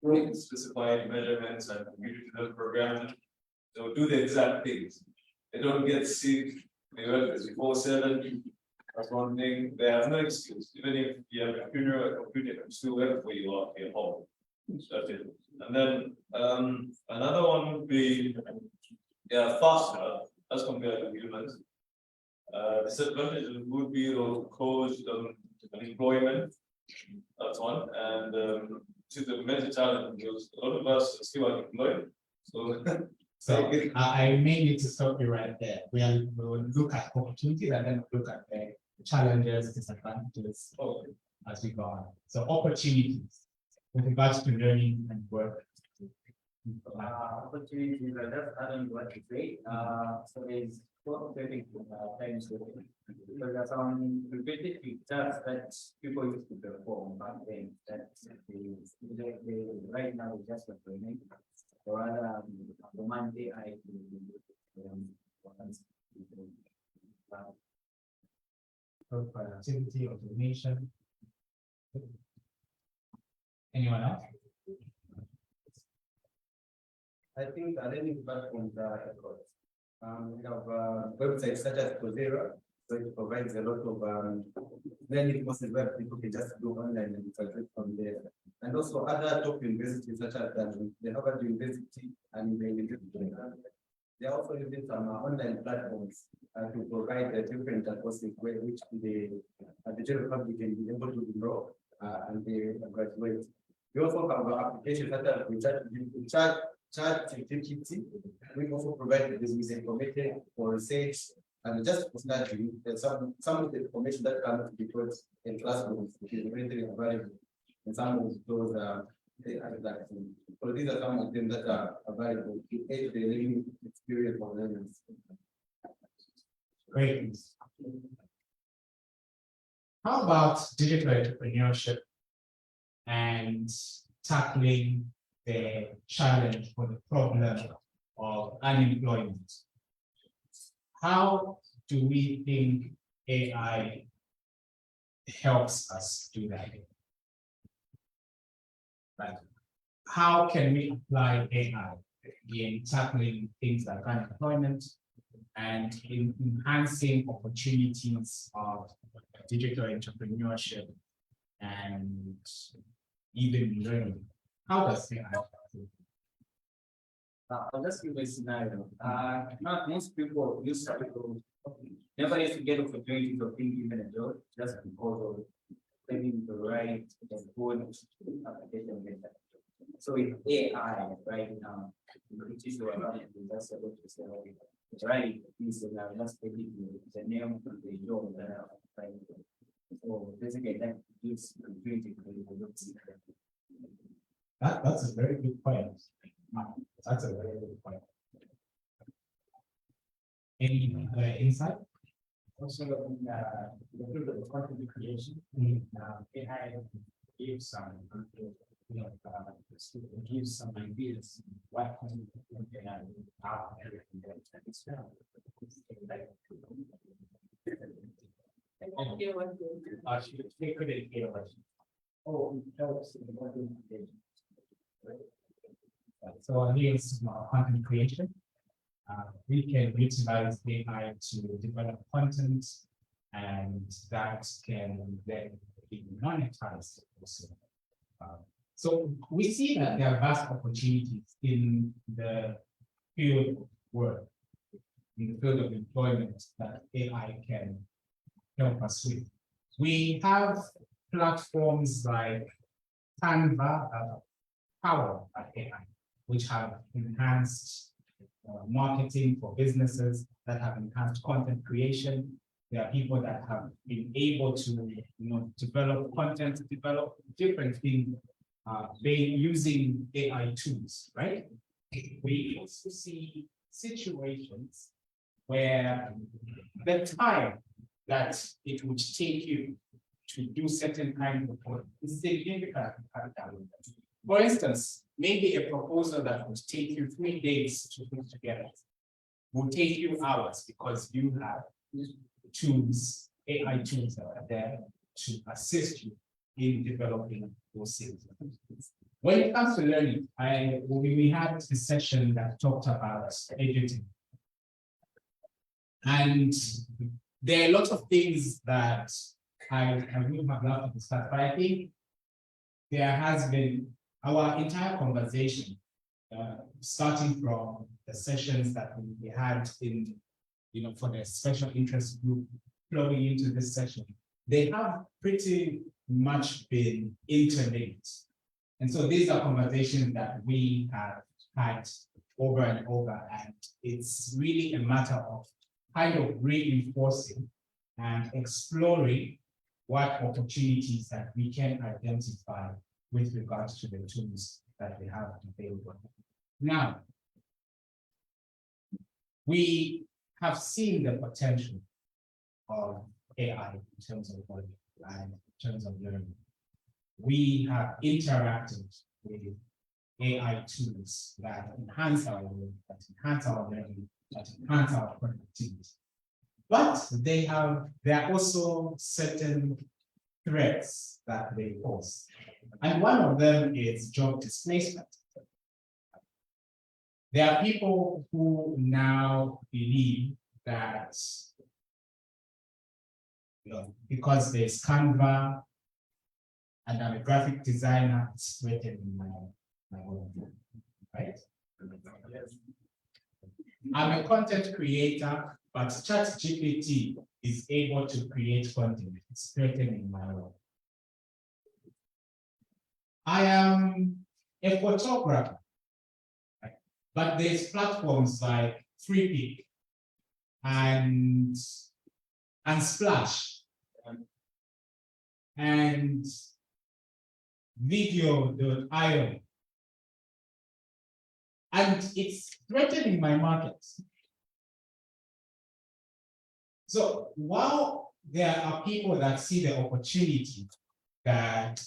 specified measurements and computer programs. So do the exact things. They don't get sick. They work 24/7. That's one thing. They have no excuse. Even if you have a computer can still work for you at your home. That's it. And then another one would be faster as compared to humans. Disadvantages would be to cause unemployment. That's one. And to the major challenge because a lot of us are still unemployed. So I may need to stop you right there. We'll look at opportunities and then look at the challenges, disadvantages as we go on. So opportunities with regards to learning and work. Opportunities, I just adding what you say. So there's four things times because there's some repetitive tasks that people used to perform back then that they right now is just implementing. Or rather, the Monday I productivity, automation. Anyone else? I think learning platforms are efforts. We have websites such as Coursera, so it provides a lot of learning courses where people can just do online and graduate from there. And also other top universities such as the Harvard University and the University. They are also using some online platforms to provide different courses which the general public can be able to enroll and they graduate. We also have applications such as ChatGPT. We also provide this with information for research and just for studying. Some of the information that cannot be taught in classrooms, which is readily available. And some of those so these are some of them that are available to aid the learning experience for learners. Great. How about digital entrepreneurship and tackling the challenge or the problem of unemployment? How do we think AI helps us do that? Right. How can we apply AI in tackling things like unemployment and in enhancing opportunities of digital entrepreneurship and even learning? How does AI help? I'll just give a scenario. Not most people used to never used to get opportunities of being given a job just because of having the right and good application method. So with AI right now, which is what I'm just able to say, right, this is just the name of the job that I'm applying for. So basically that gives opportunity for the That's a very good point. That's a very good point. Any insight? Also, the field of content creation, AI gives some, gives some ideas what content and how everything that is found. They couldn't hear what. Oh, it helps in the content creation. So here's content creation. We can utilize AI to develop content, and that can then be monetized also. So we see that there are vast opportunities in the field of work, in the field of employment that AI can help us with. We have platforms like Canva, Power by AI, which have enhanced marketing for businesses, that have enhanced content creation. There are people that have been able to, develop content, develop different things, using AI tools, right? We also see situations where the time that it would take you to do certain kind of work is significant. For instance, maybe a proposal that would take you 3 days to put together will take you hours because you have tools, AI tools that are there to assist you in developing those things. When it comes to learning, we had a session that talked about editing. And there are lots of things that I would have loved to discuss, but I think there has been our entire conversation, starting from the sessions that we had in, for the special interest group flowing into this session, they have pretty much been interlinked. And so these are conversations that we have had over and over, and it's really a matter of kind of reinforcing and exploring what opportunities that we can identify with regards to the tools that we have available. Now, we have seen the potential of AI in terms of learning and in terms of learning. We have interacted with AI tools that enhance our learning, that enhance our learning, that enhance our productivity. But there are also certain threats that they pose. And one of them is job displacement. There are people who now believe that because there's Canva and I'm a graphic designer, it's threatening my work, right? I'm a content creator, but ChatGPT is able to create content. It's threatening my work. I am a photographer, right? But there's platforms like FreePic and Splash and Video.io. And it's threatening my markets. So while there are people that see the opportunities that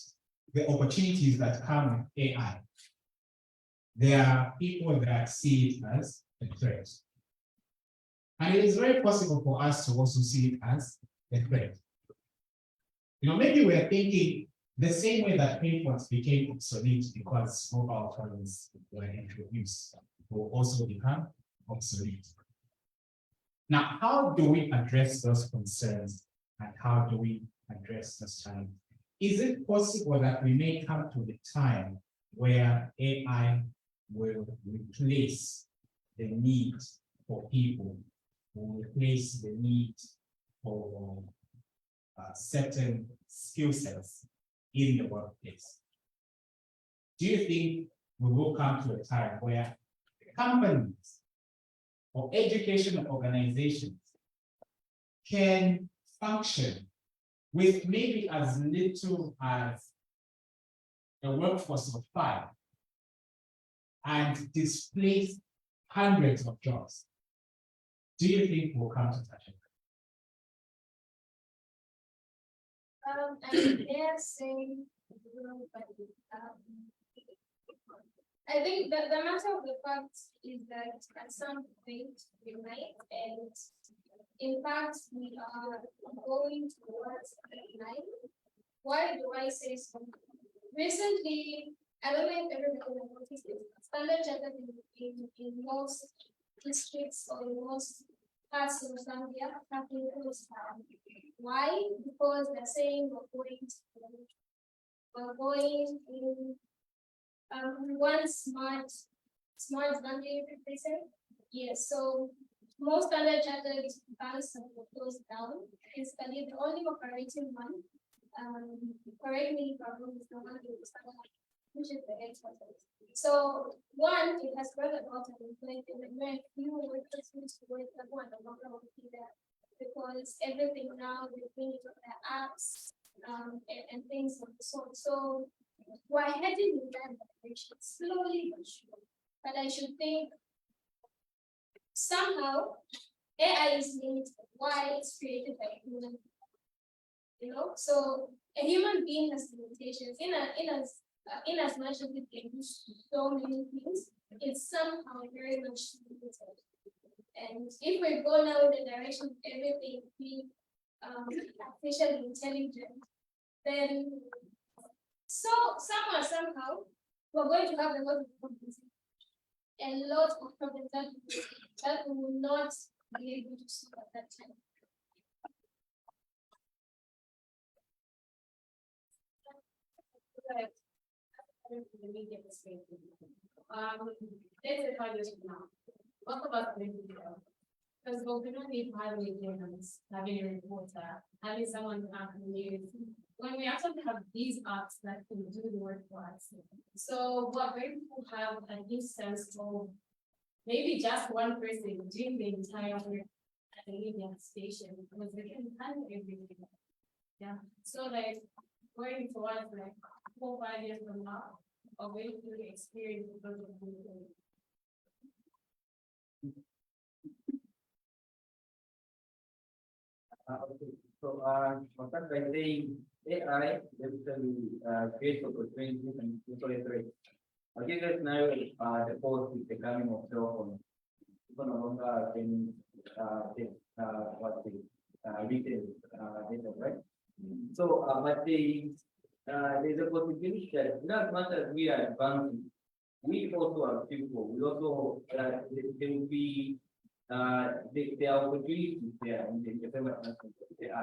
come with AI, there are people that see it as a threat. And it is very possible for us to also see it as a threat. Maybe we're thinking the same way that paper became obsolete because mobile phones were introduced, will also become obsolete. Now, how do we address those concerns and how do we address this challenge? Is it possible that we may come to the time where AI will replace the need for people, will replace the need for certain skill sets in the workplace? Do you think we will come to a time where companies or educational organizations can function with maybe as little as a workforce of 5 and displace hundreds of jobs? Do you think we'll come to such a time? I dare say, I think that the matter of the fact is that at some point we might, and in fact we are going towards AI. Why do I say so? Recently, I don't know if everybody noticed it, standard gender in most districts or in most parts of Zambia have been closed down. Why? Because they're saying we're going in one smart Zambia, they say. Yes, so most standard chartered banks were closed down. Instantly, the only operating one, correct me if I'm wrong, is the one which is the headquarters. So one, it has brought about an inflation where few workers used to work at one, no longer will be there because everything now they bring it on their apps and things of the sort. So we're heading in that direction slowly but surely. But I should think somehow AI is limited. Why? It's created by a human being. So a human being has limitations. In as much as it can do so many things, it's somehow very much limited. And if we go now in the direction of everything being artificially intelligent, then somehow we're going to have a lot of problems. A lot of problems that we will not be able to solve at that time. The media space. Let's say 5 years from now, what about the media? Because we don't need having journalists, having a reporter, having someone to act the news. When we actually have these apps that can do the work for us. So what very people have an instance of maybe just one person doing the entire work at the media station because they can handle everything. Yeah. So like going towards like 4 or 5 years from now, or going through the experience of those people. Okay. So, for that, by saying AI basically creates opportunities and people threats. I'll give you now the post with the coming of cell phones. People no longer can what the retail data, right? So, but there's a possibility that not much as we are advancing, we also are people. We also there will be there are opportunities there in the development of AI.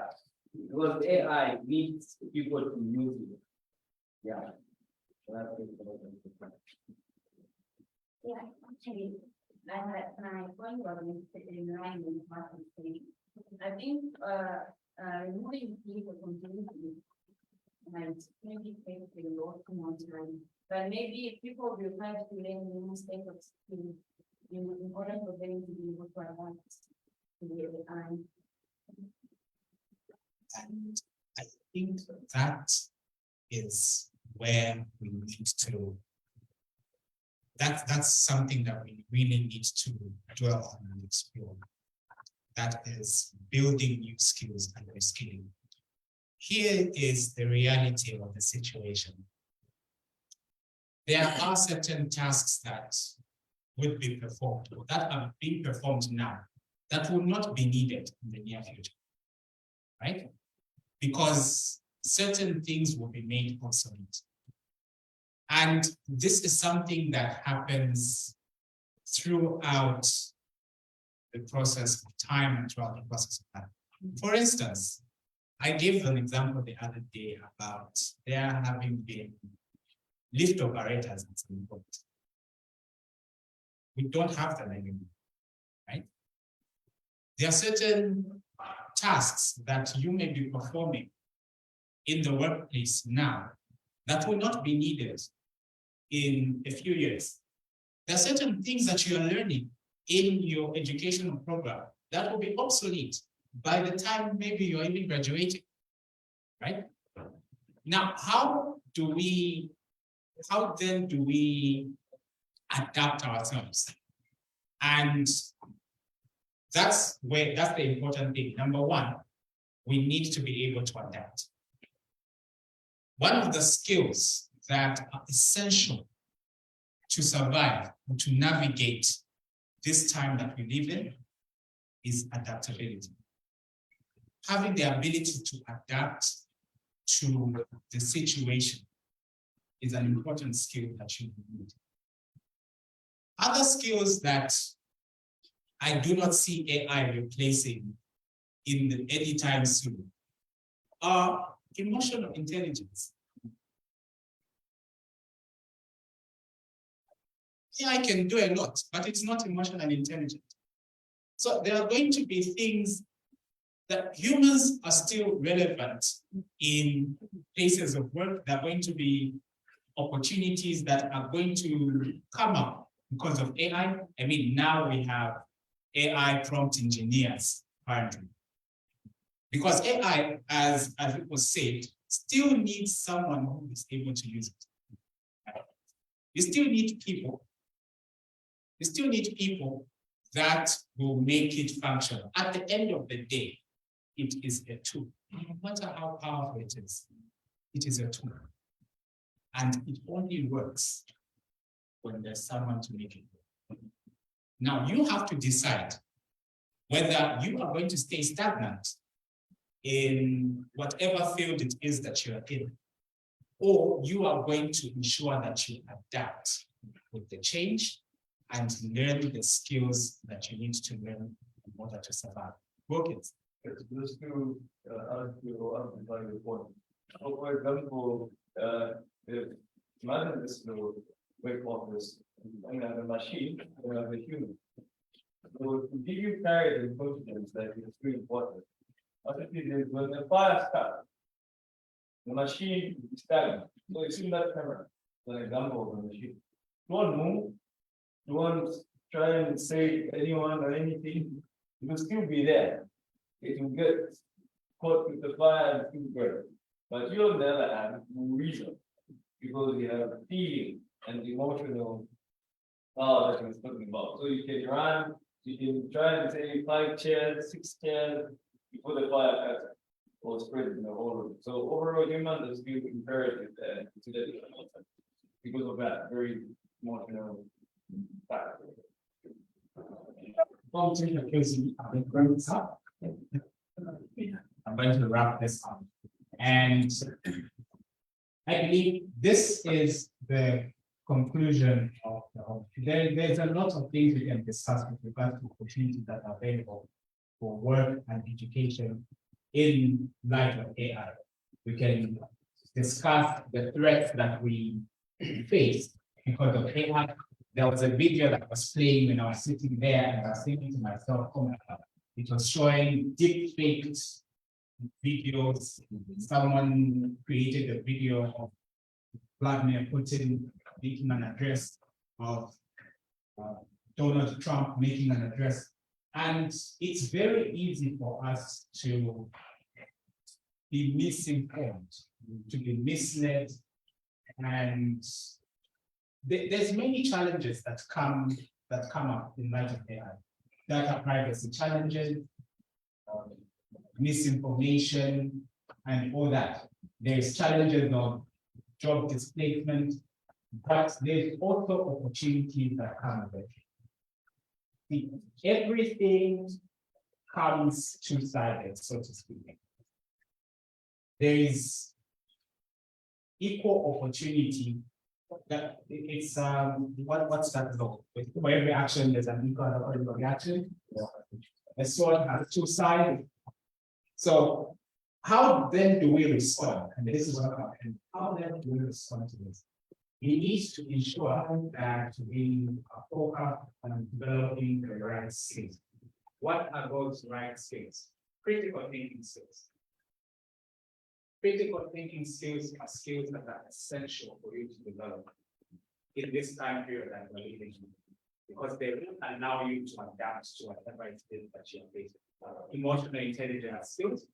Because AI needs people to use it. Yeah. So that's it. Yeah, actually, my point was in line with what I'm saying. I think removing people from community might maybe take a lot more time. But maybe if people will have to learn new state of skills in order for them to be able to adapt to the AI. And I think that is where we need to, that's something that we really need to dwell on and explore. That is building new skills and reskilling. Here is the reality of the situation. There are certain tasks that would be performed, or that are being performed now, that will not be needed in the near future, right? Because certain things will be made obsolete. And this is something that happens throughout the process of time and throughout the process of time. For instance, I gave an example the other day about there having been lift operators at some point. We don't have them anymore, right? There are certain tasks that you may be performing in the workplace now that will not be needed in a few years. There are certain things that you are learning in your educational program that will be obsolete by the time maybe you're even graduating, right? Now, how then do we adapt ourselves? And that's the important thing. Number one, we need to be able to adapt. One of the skills that are essential to survive and to navigate this time that we live in is adaptability. Having the ability to adapt to the situation is an important skill that you need. Other skills that I do not see AI replacing in any time soon are emotional intelligence. AI can do a lot, but it's not emotionally intelligent. So there are going to be things that humans are still relevant in places of work. There are going to be opportunities that are going to come up because of AI. I mean, now we have AI prompt engineers, apparently. Because AI, as it was said, still needs someone who is able to use it. You still need people. You still need people that will make it functional. At the end of the day, it is a tool. No matter how powerful it is a tool. And it only works when there's someone to make it work. Now, you have to decide whether you are going to stay stagnant in whatever field it is that you're in, or you are going to ensure that you adapt with the change and learn the skills that you need to learn in order to survive. Workers. Just to ask you amplify your point. So for example, if imagine this wake office, and have a machine, and have a human. So to give you clarity and confidence that it's really important. What it is when the fire starts, the machine is stagnant. So it's in that camera, an example of the machine. Don't move, don't try and say anyone or anything, it will still be there. It will get caught with the fire and still burn. But you on the other hand, you reason, because you have feeling and emotional power that you're talking about. So you can run, you can try and say 5 chairs, 6 chairs before the fire cuts or spread in the whole room. So overall, human is still imperative to that because of that very emotional factor. I'm going to wrap this up. And I believe this is the conclusion of there's a lot of things we can discuss with regard to opportunities that are available for work and education in light of AI. We can discuss the threats that we face because of AI. There was a video that was playing when I was sitting there and I was thinking to myself, oh my God, it was showing deep faked videos. Someone created a video of Vladimir Putin making an address, of Donald Trump making an address. And it's very easy for us to be misinformed, to be misled. And there's many challenges that come up in light of AI. Data privacy challenges, misinformation, and all that. There's challenges of job displacement, but there's also opportunities that come with it. Everything comes two-sided, so to speak. There is equal opportunity. That it's what's that law? For every action, there's an equal reaction. A sword has two sides. So how then do we respond? And this is what I'm how then do we respond to this? We need to ensure that we are focused on developing the right skills. What are those right skills? Critical thinking skills. Critical thinking skills are skills that are essential for you to develop in this time period that we're living in, because they will allow you to adapt to whatever it is that you're facing. Emotional intelligence skills.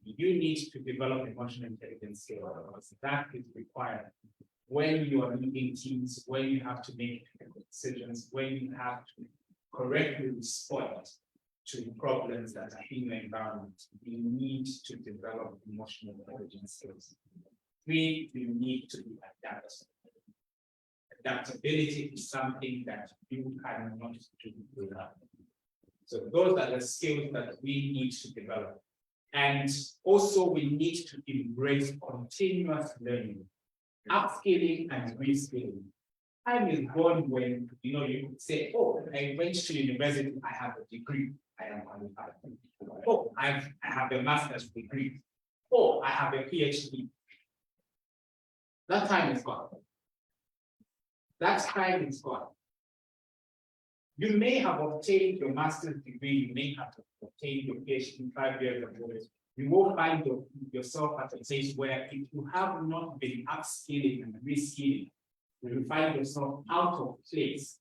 You need to develop emotional intelligence skills because that is required when you are leading teams, when you have to make decisions, when you have to correctly respond to problems that are in the environment. You need to develop emotional intelligence skills. 3, you need to be adaptable. Adaptability is something that you cannot do without. So those are the skills that we need to develop. And also we need to embrace continuous learning, upskilling and reskilling. Time is gone when you could say, oh, I went to university, I have a degree, I am qualified. Oh, I have a master's degree. Oh, I have a PhD. That time is gone. That time is gone. You may have obtained your master's degree, you may have obtained your PhD 5 years ago. You will find yourself at a place where if you have not been upskilling and reskilling, you will find yourself out of place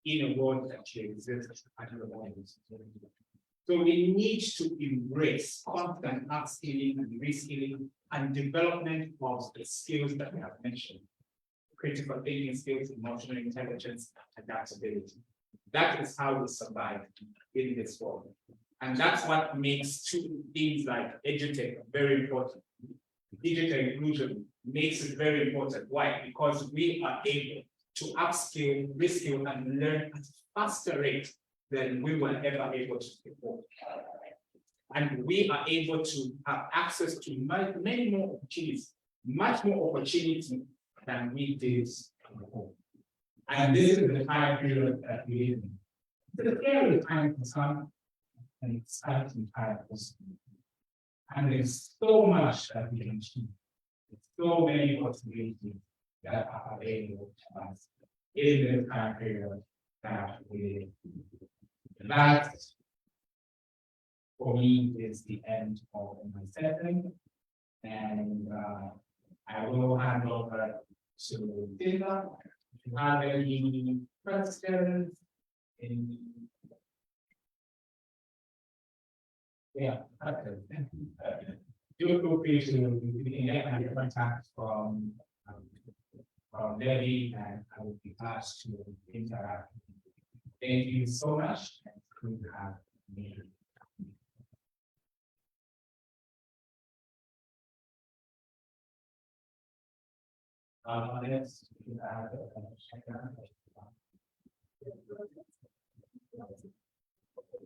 in a world that you exist at the moment. So we need to embrace constant upskilling and reskilling and development of the skills that we have mentioned. Critical thinking skills, emotional intelligence, adaptability. That is how we survive in this world. And that's what makes two things like edutech very important. Digital inclusion makes it very important. Why? Because we are able to upskill, reskill, and learn at a faster rate than we were ever able to before. And we are able to have access to many more opportunities much more opportunity than we did before. And this is the time period that we live in. It's a scary time for some, and it's exciting time for some. And there's so much that we can achieve. There's so many possibilities that are available to us in this time period that we live in. That, for me, is the end of my session. And I will hand over to ZICTA. If you have any questions, yeah, okay. Do feel free to get contact from Debbie, and I will be asked to interact. Thank you so much. And good to have me. Next, we have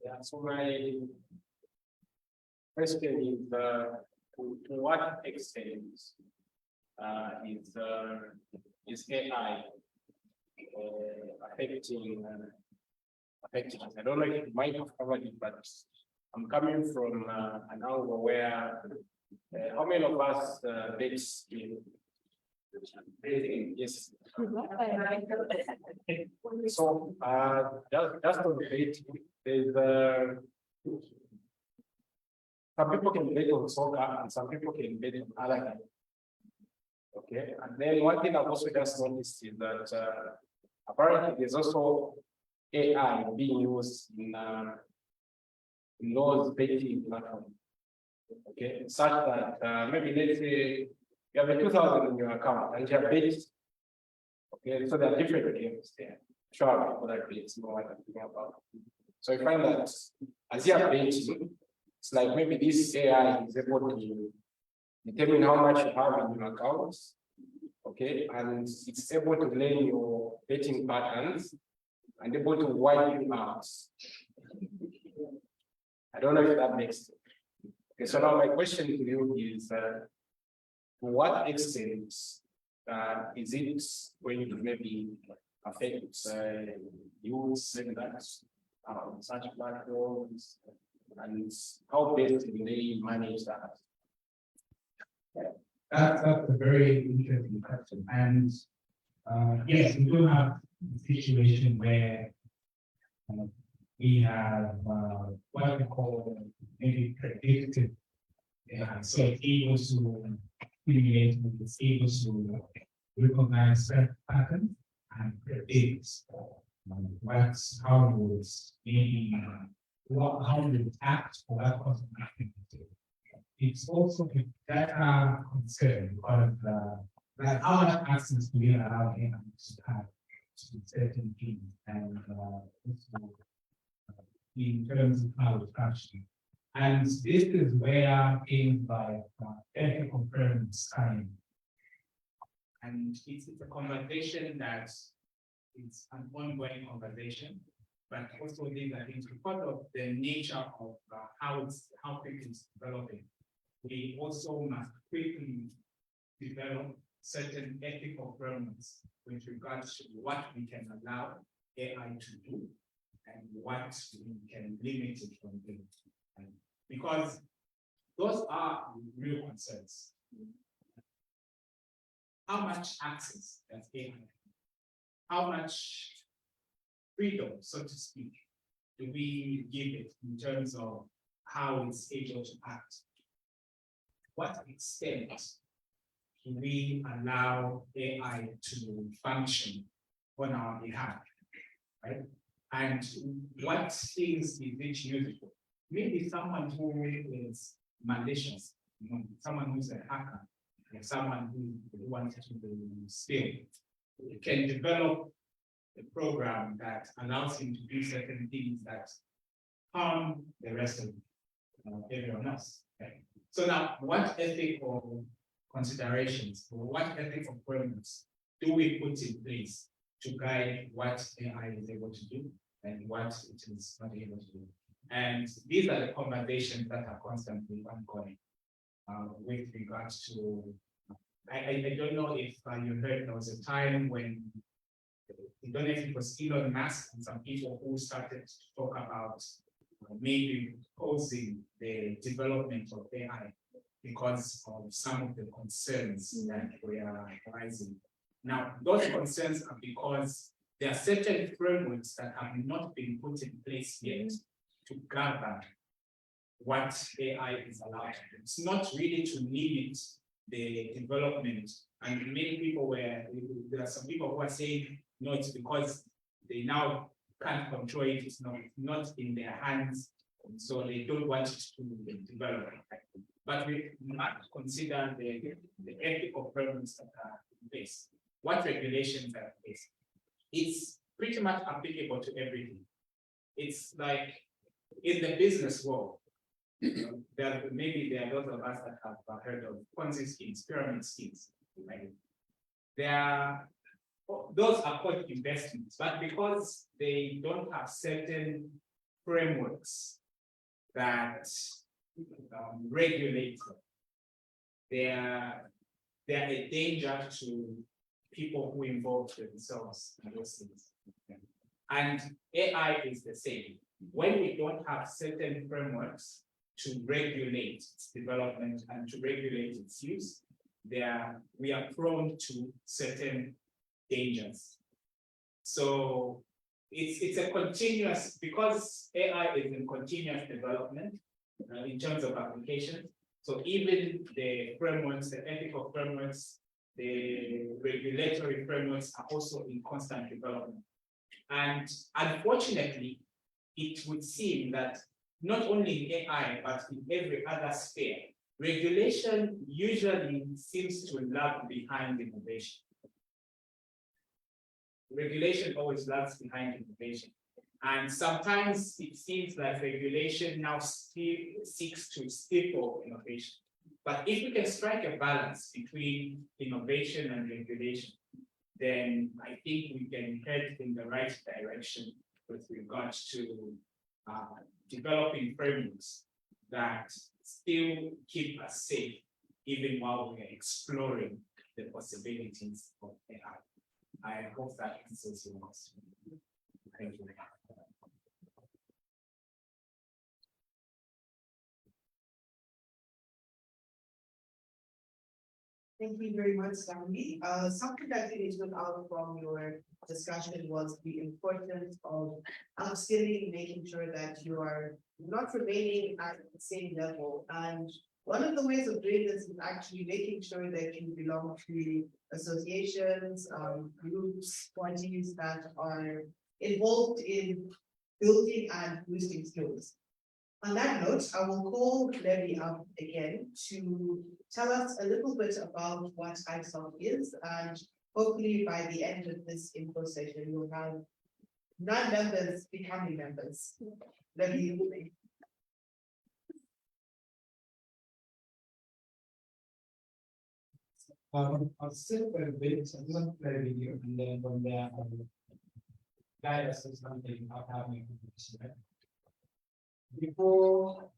Yeah, so my question is, to what extent is AI affecting us? I don't know if you might have covered it, but I'm coming from an angle where how many of us base in yes. So just to debate, there's some people can bet on soccer and some people can bet on other games. Okay, and then one thing I've also just noticed is that apparently there's also AI being used in those betting platforms. Okay, such that maybe let's say you have a 2,000 in your account and you have bet. Okay, so there are different games there. Sure, people that bet know what I'm talking about. So you find that as you are betting, it's like maybe this AI is able to determine how much you have in your account, okay, and it's able to learn your betting patterns and able to wipe you out. I don't know if that makes sense. Okay, so now my question to you is, to what extent is it going to maybe affect youth segments on such platforms, and how best do they manage that? That's a very interesting question. And yes, we do have a situation where we have what we call maybe predictive. So it's able to simulate, it's able to recognize certain patterns and predict how would maybe how would act or what course of action. It's also a data concern because like how much access do we allow AI to have to certain things, and also in terms of how it functions. And this is where things like ethical frameworks come in. And it's a conversation that it's an ongoing conversation, but also these are things because of the nature of how quickly it's developing. We also must quickly develop certain ethical frameworks with regards to what we can allow AI to do and what we can limit it from doing. Because those are real concerns. How much access does AI have? How much freedom, so to speak, do we give it in terms of how it's able to act? What extent do we allow AI to function on our behalf, right? And what things is it useful? Maybe someone who is malicious, someone who's a hacker, or someone who wants to steal, can develop a program that allows him to do certain things that harm the rest of everyone else. Okay? So now, what ethical considerations or what ethical frameworks do we put in place to guide what AI is able to do and what it is not able to do? And these are the conversations that are constantly ongoing with regards to I don't know if you heard, there was a time when, I don't know if it was Elon Musk and some people who started to talk about maybe pausing the development of AI because of some of the concerns that were arising. Now, those concerns are because there are certain frameworks that have not been put in place yet to govern what AI is allowed to do. It's not really to limit the development. And many people there are some people who are saying, no, it's because they now can't control it, it's not in their hands, so they don't want it to develop. But we must consider the ethical frameworks that are in place. What regulations are in place? It's pretty much applicable to everything. It's like in the business world, maybe there are those of us that have heard of Ponzi schemes, pyramid schemes. Right? Those are called investments, but because they don't have certain frameworks that regulate them, they are a danger to people who involve themselves in those things. And AI is the same. When we don't have certain frameworks to regulate its development and to regulate its use, we are prone to certain dangers. So it's a continuous, because AI is in continuous development in terms of applications. So even the frameworks, the ethical frameworks, the regulatory frameworks are also in constant development. And unfortunately, it would seem that not only in AI, but in every other sphere, regulation usually seems to lag behind innovation. Regulation always lags behind innovation. And sometimes it seems like regulation now still seeks to stifle innovation. But if we can strike a balance between innovation and regulation, then I think we can head in the right direction with regards to developing frameworks that still keep us safe, even while we are exploring the possibilities of AI. I hope that answers your question. Thank you. Thank you very much, Stanley. Something that really stood out from your discussion was the importance of upskilling, making sure that you are not remaining at the same level. And one of the ways of doing this is actually making sure that you belong to associations, groups, bodies that are involved in building and boosting skills. On that note, I will call Levy up again to tell us a little bit about what ISOC is, and hopefully by the end of this info session, we'll have non-members becoming members. Levy. I'll still for a bit, so I'm going to play a video, and then from there, guide us to something I'll have me. Before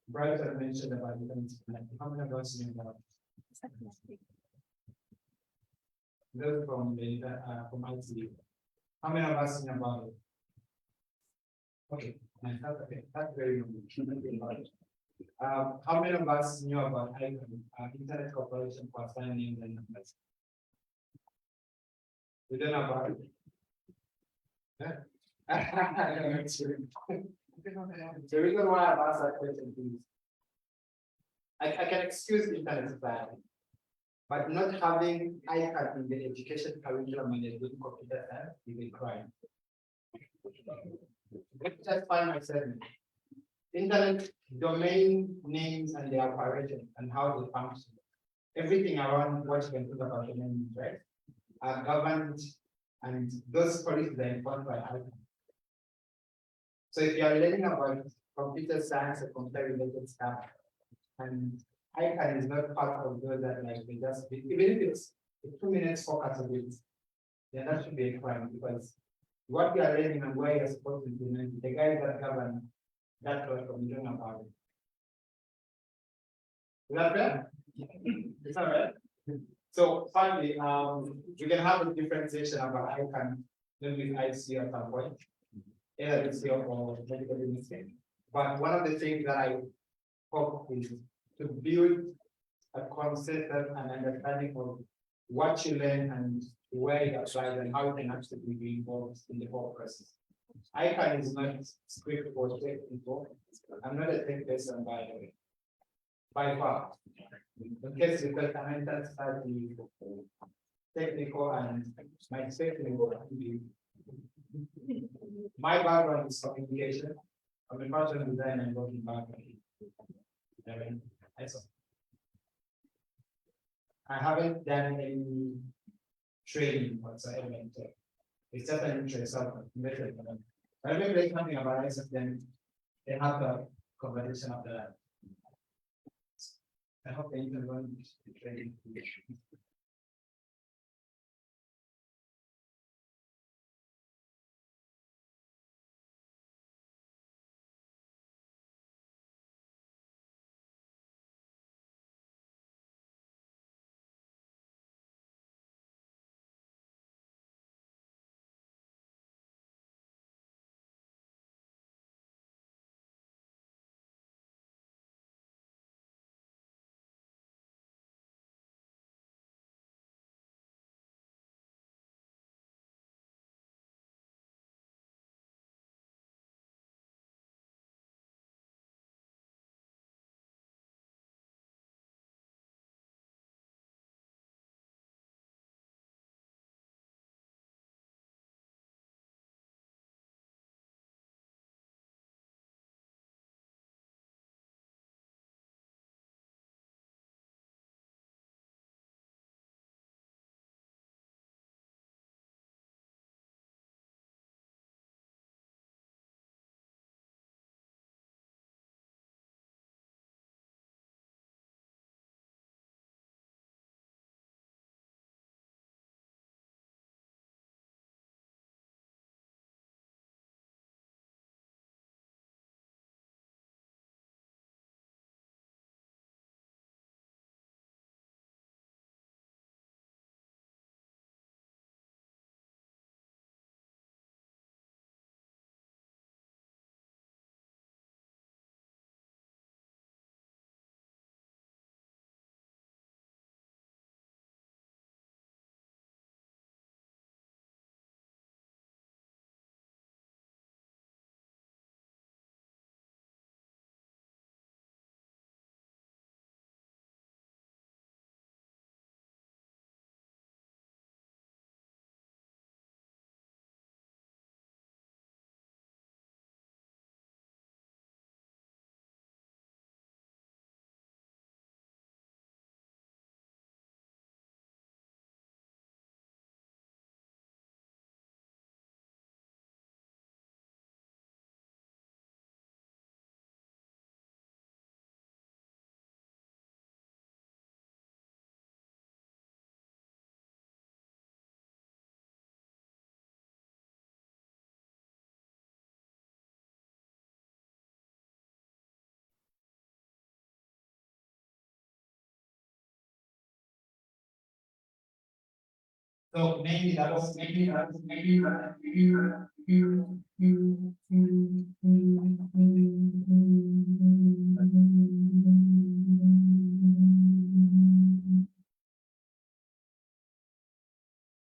Brighton mentioned about the how many of us knew about those from the from IT? How many of us knew about it? Okay, that's very good. How many of us knew about Internet Corporation for signing the numbers? We don't know about it. Yeah? The reason why I've asked that question is I can excuse internet bad, but not having ICAD in the education curriculum when you're doing computer science is a crime. Let's just find myself. Internet domain names and their operation and how they function. Everything around what you can think about domain names, right? Are governed, and those policies are informed by ICAD. So if you are learning about computer science or computer related stuff, and ICAD is not part of those that like they just, even if it's a 2 minutes focus of it, then that should be a crime, because what you are learning and where you're supposed to implement, the guys that govern that platform don't know about it. Is that fair? It's all right. So finally, you can have a differentiation of an icon, then with IC at some point, either this year or medical mistake. But one of the things that I hope is to build a concept and understanding of what you learn and where it applies and how it can actually be involved in the whole process. ICANN is not script for technical. I'm not a tech person, by the way. By far. In case you can start the technical and my technical. My background is communication. I'm a fashion designer and working background. I haven't done any training whatsoever in tech. It's just an interest of method. I remember something about it, then they have a conversation after that. I hope that you can run the training. So maybe that was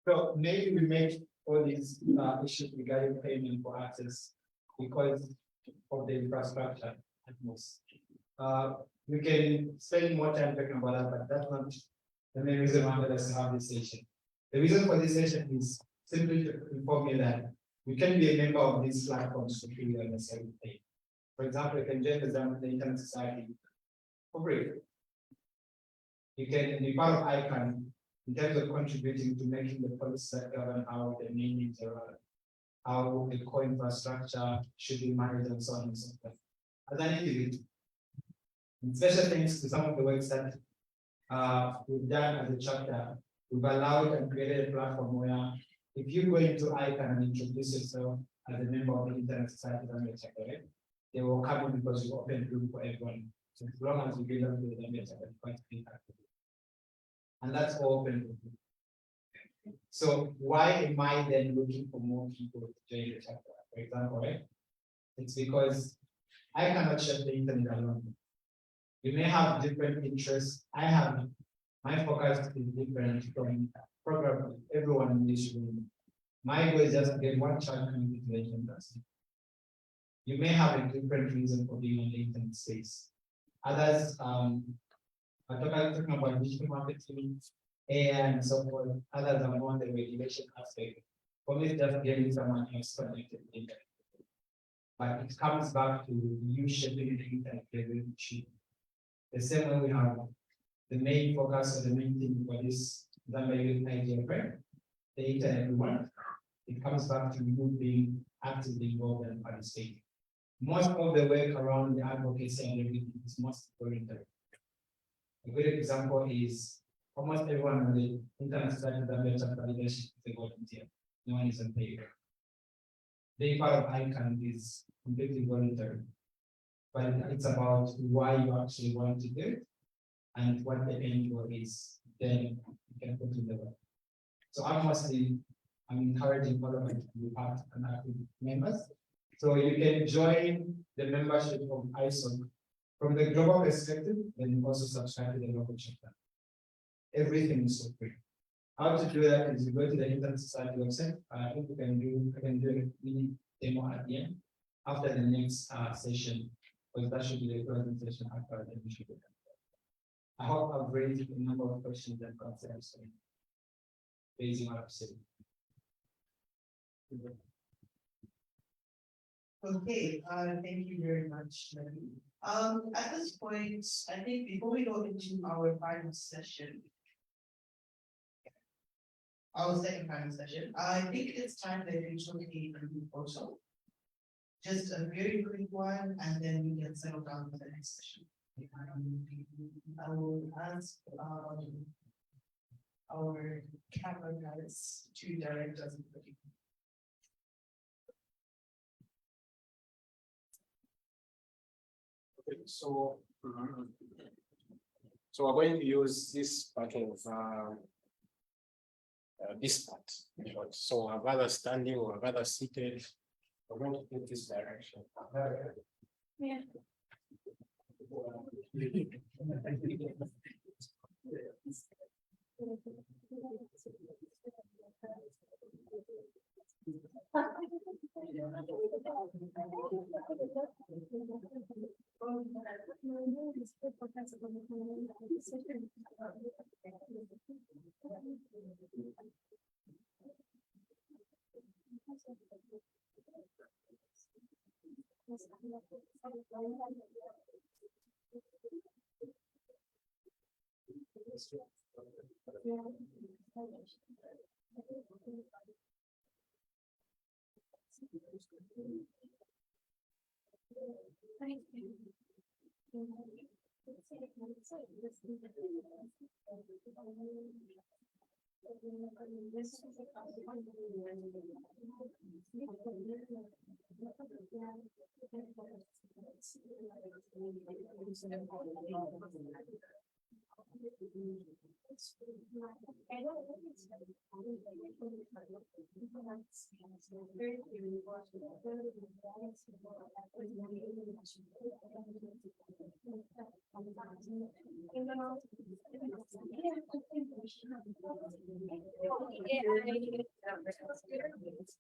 so maybe we make all these issues regarding payment for access because of the infrastructure at most. We can spend more time talking about that, but that's not the main reason why let's have this session. The reason for this session is simply to inform you that we can be a member of these platforms to feel the same thing. For example, you can join the Internet Society for free. You can be part of ICANN in terms of contributing to making the policy that govern how the names are, how the core infrastructure should be managed and so on and so forth. As an individual, and special thanks to some of the works that we've done as a chapter, we've allowed and created a platform where if you go into ICANN and introduce yourself as a member of the Internet Society Zambia chapter, they will come in because you open room for everyone. So as long as you belong to the Zambia chapter, quite active. and that's open. So why am I then looking for more people to join the chapter? For example, right? It's because I cannot shut the internet alone. You may have different interests. I have my focus is different from probably everyone in this room. My goal is just to get one child connected to the internet. You may have a different reason for being on the internet space. Others are talking about digital marketing and so forth. Others are more on the regulation aspect. For me, it's just getting someone else connected to the internet. But it comes back to you shaping the internet revolution. The same way we have the main focus or the main thing for this Zambia idea, right? The internet we want. It comes back to you being actively involved and participating. Most of the work around the advocacy and everything is most voluntary. A good example is almost everyone on the internet started Zambia chapter leadership is a volunteer. No one is on paper. Being part of ICANN is completely voluntary, but it's about why you actually want to do it and what the end goal is. Then you can put in the work. So I'm encouraging all of you to be part and active members. So you can join the membership of ISOC from the global perspective, then you also subscribe to the local chapter. Everything is so free. How to do that is you go to the Internet Society website. I think I can do a mini demo at the end after the next session, because that should be the presentation after the initial. I hope I've raised a number of questions and concerns based on what I've said. Okay, thank you very much, Lenny. At this point, I think before we go into our final session, our second final session, I think it's time that we took a proposal. Just a very quick one, and then we can settle down for the next session. I will ask our camera guys to direct us. Okay, so we're going to use this part of this part. So I've either standing or I've either seated. We're going to take this direction. Yeah.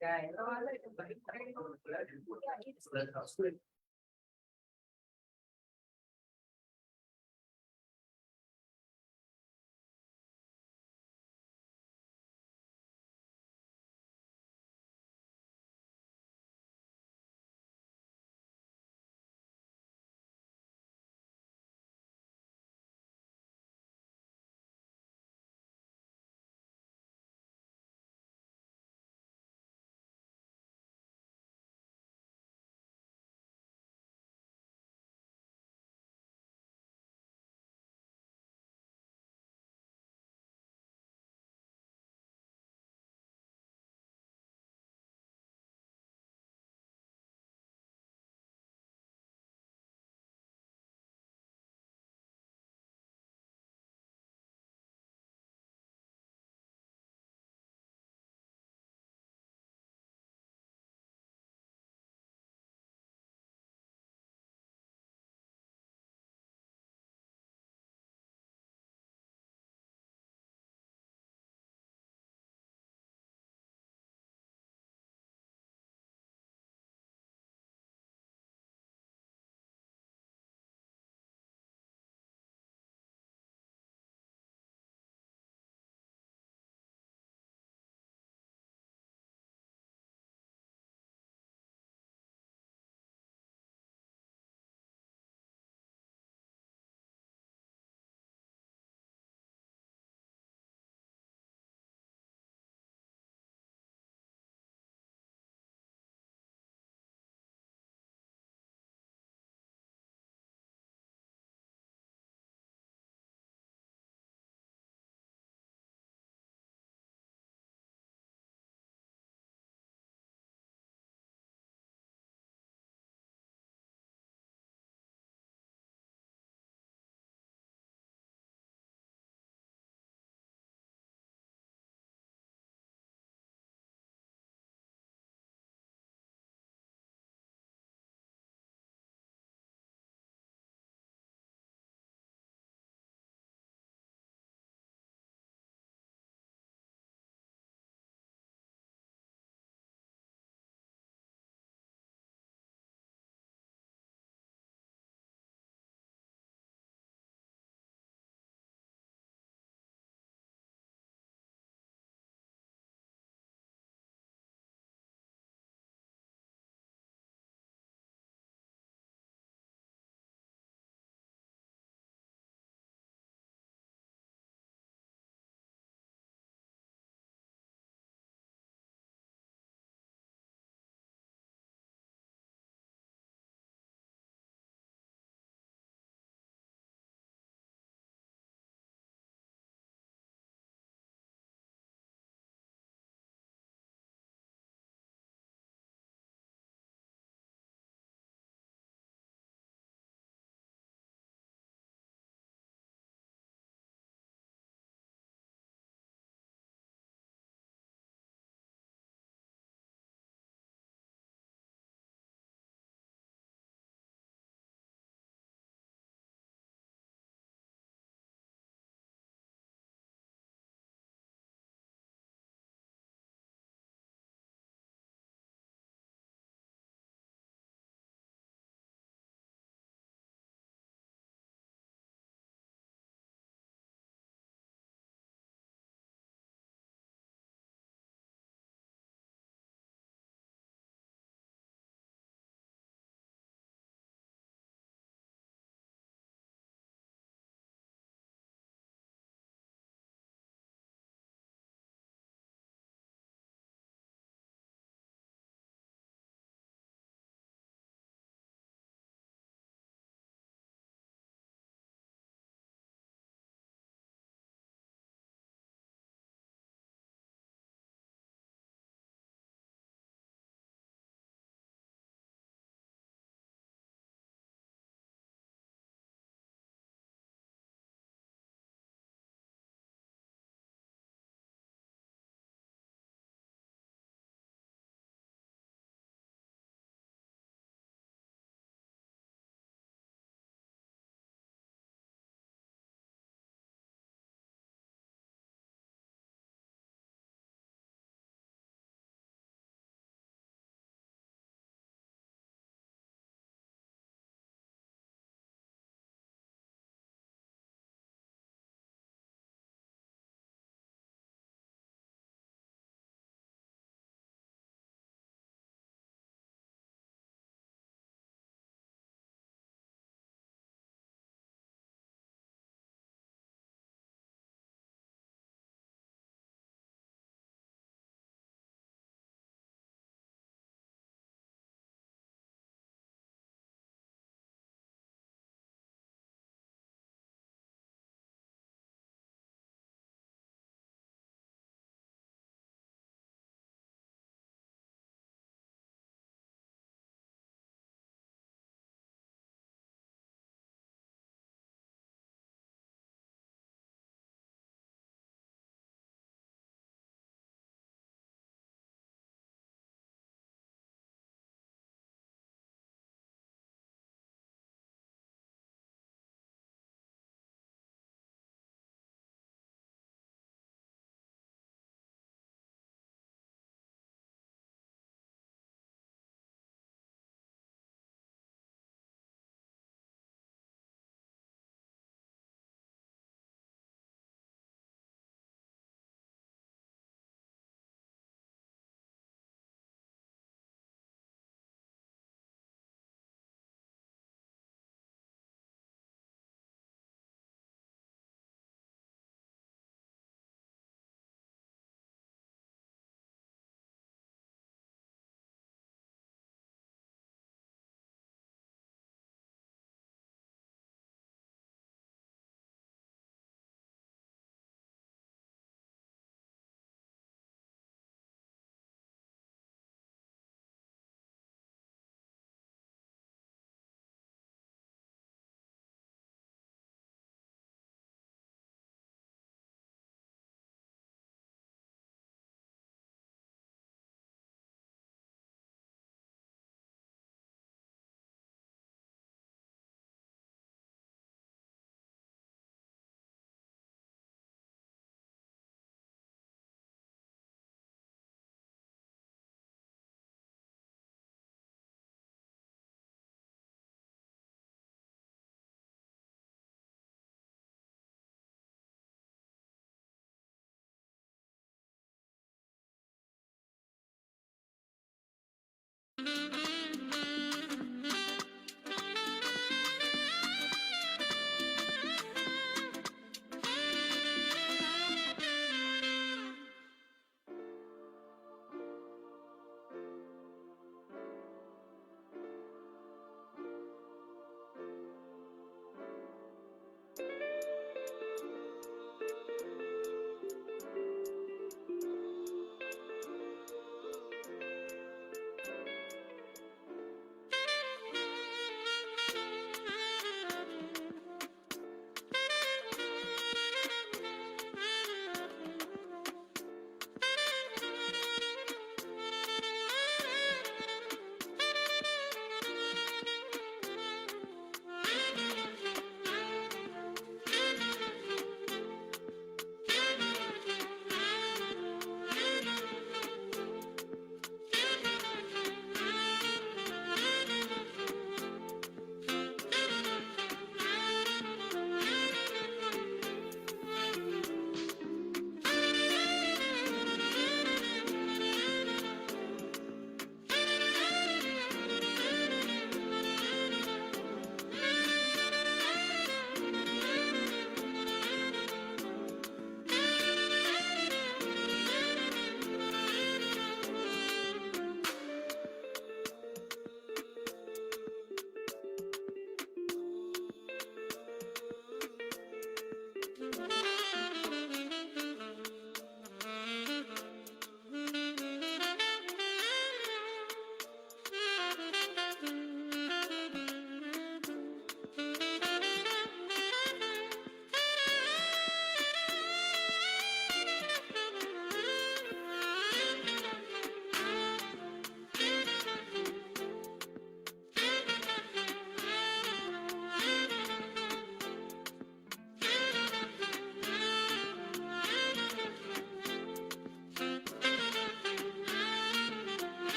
Guy.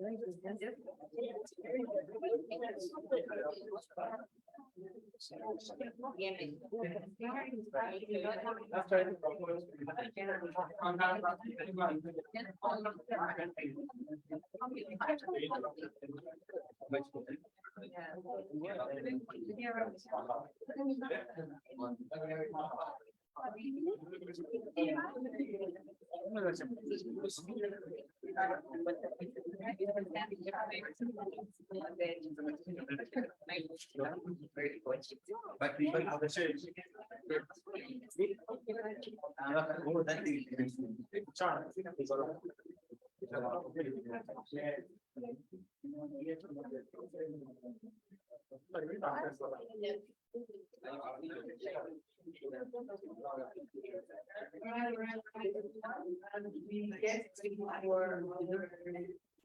But we don't have the church. We get to our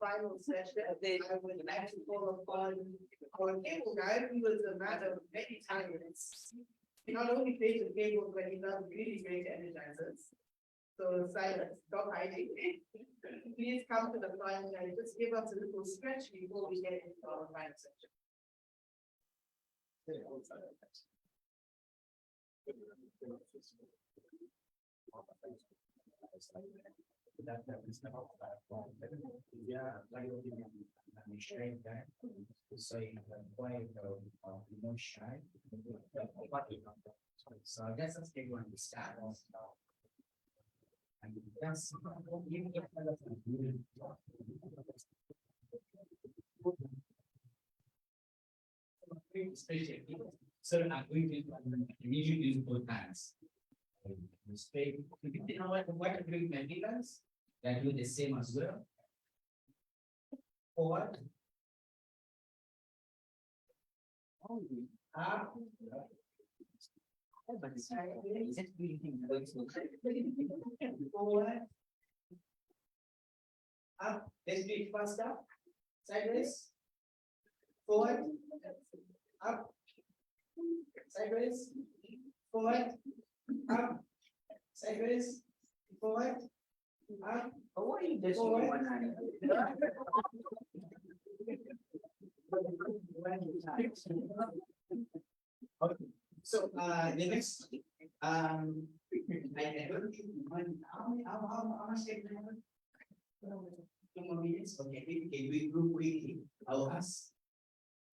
final session, I would like to call upon our cable guy, who was a man of many talents. He not only plays the cable, but he does really great energizers. So silence, stop hiding. Please come to the front and just give us a little stretch before we get into our final section. Yeah, like I'm straight back. So you have a way of emotion. So I guess let's get one to start. And that's so I'm going to usually use both hands. Mistake. You know what to do with hands? They do the same as well. Forward. Up. Forward. Up. Let's do it faster. Sideways. Forward. Up. Sideways. Forward. Up. Sideways. Forward. Up. Why you just Forward. one hand? Okay. So the next I don't think how much take time? 2 more minutes. Okay, we can do it real quickly.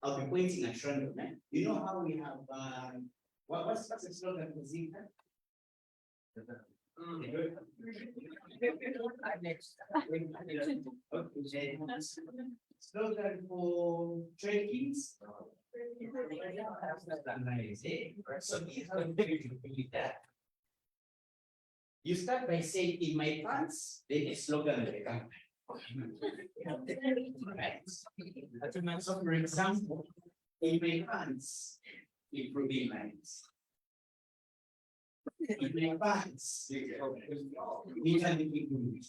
I'll be pointing at random. You know how we have what's the slogan for ZICTA? Slogan for trade kings. So here's how you do that. You start by saying in my pants, then the slogan of the company. Right. So for example, in my pants, improving lines. In my pants, we can improve.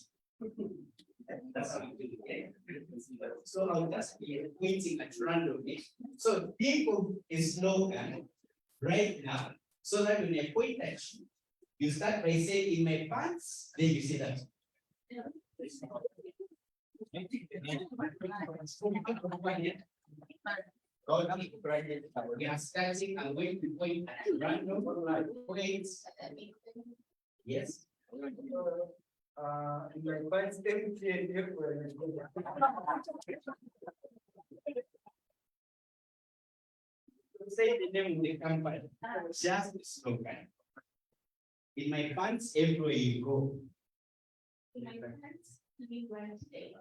That's how you do it. So I'll just be pointing at randomly. So people is slogan right now. So that when I point at you, you start by saying in my pants, then you say that. We are starting and going to point at random points. Yes. In my first step, Say the name of the company, just the slogan. In my pants, everywhere you go. In my pants, we wear today.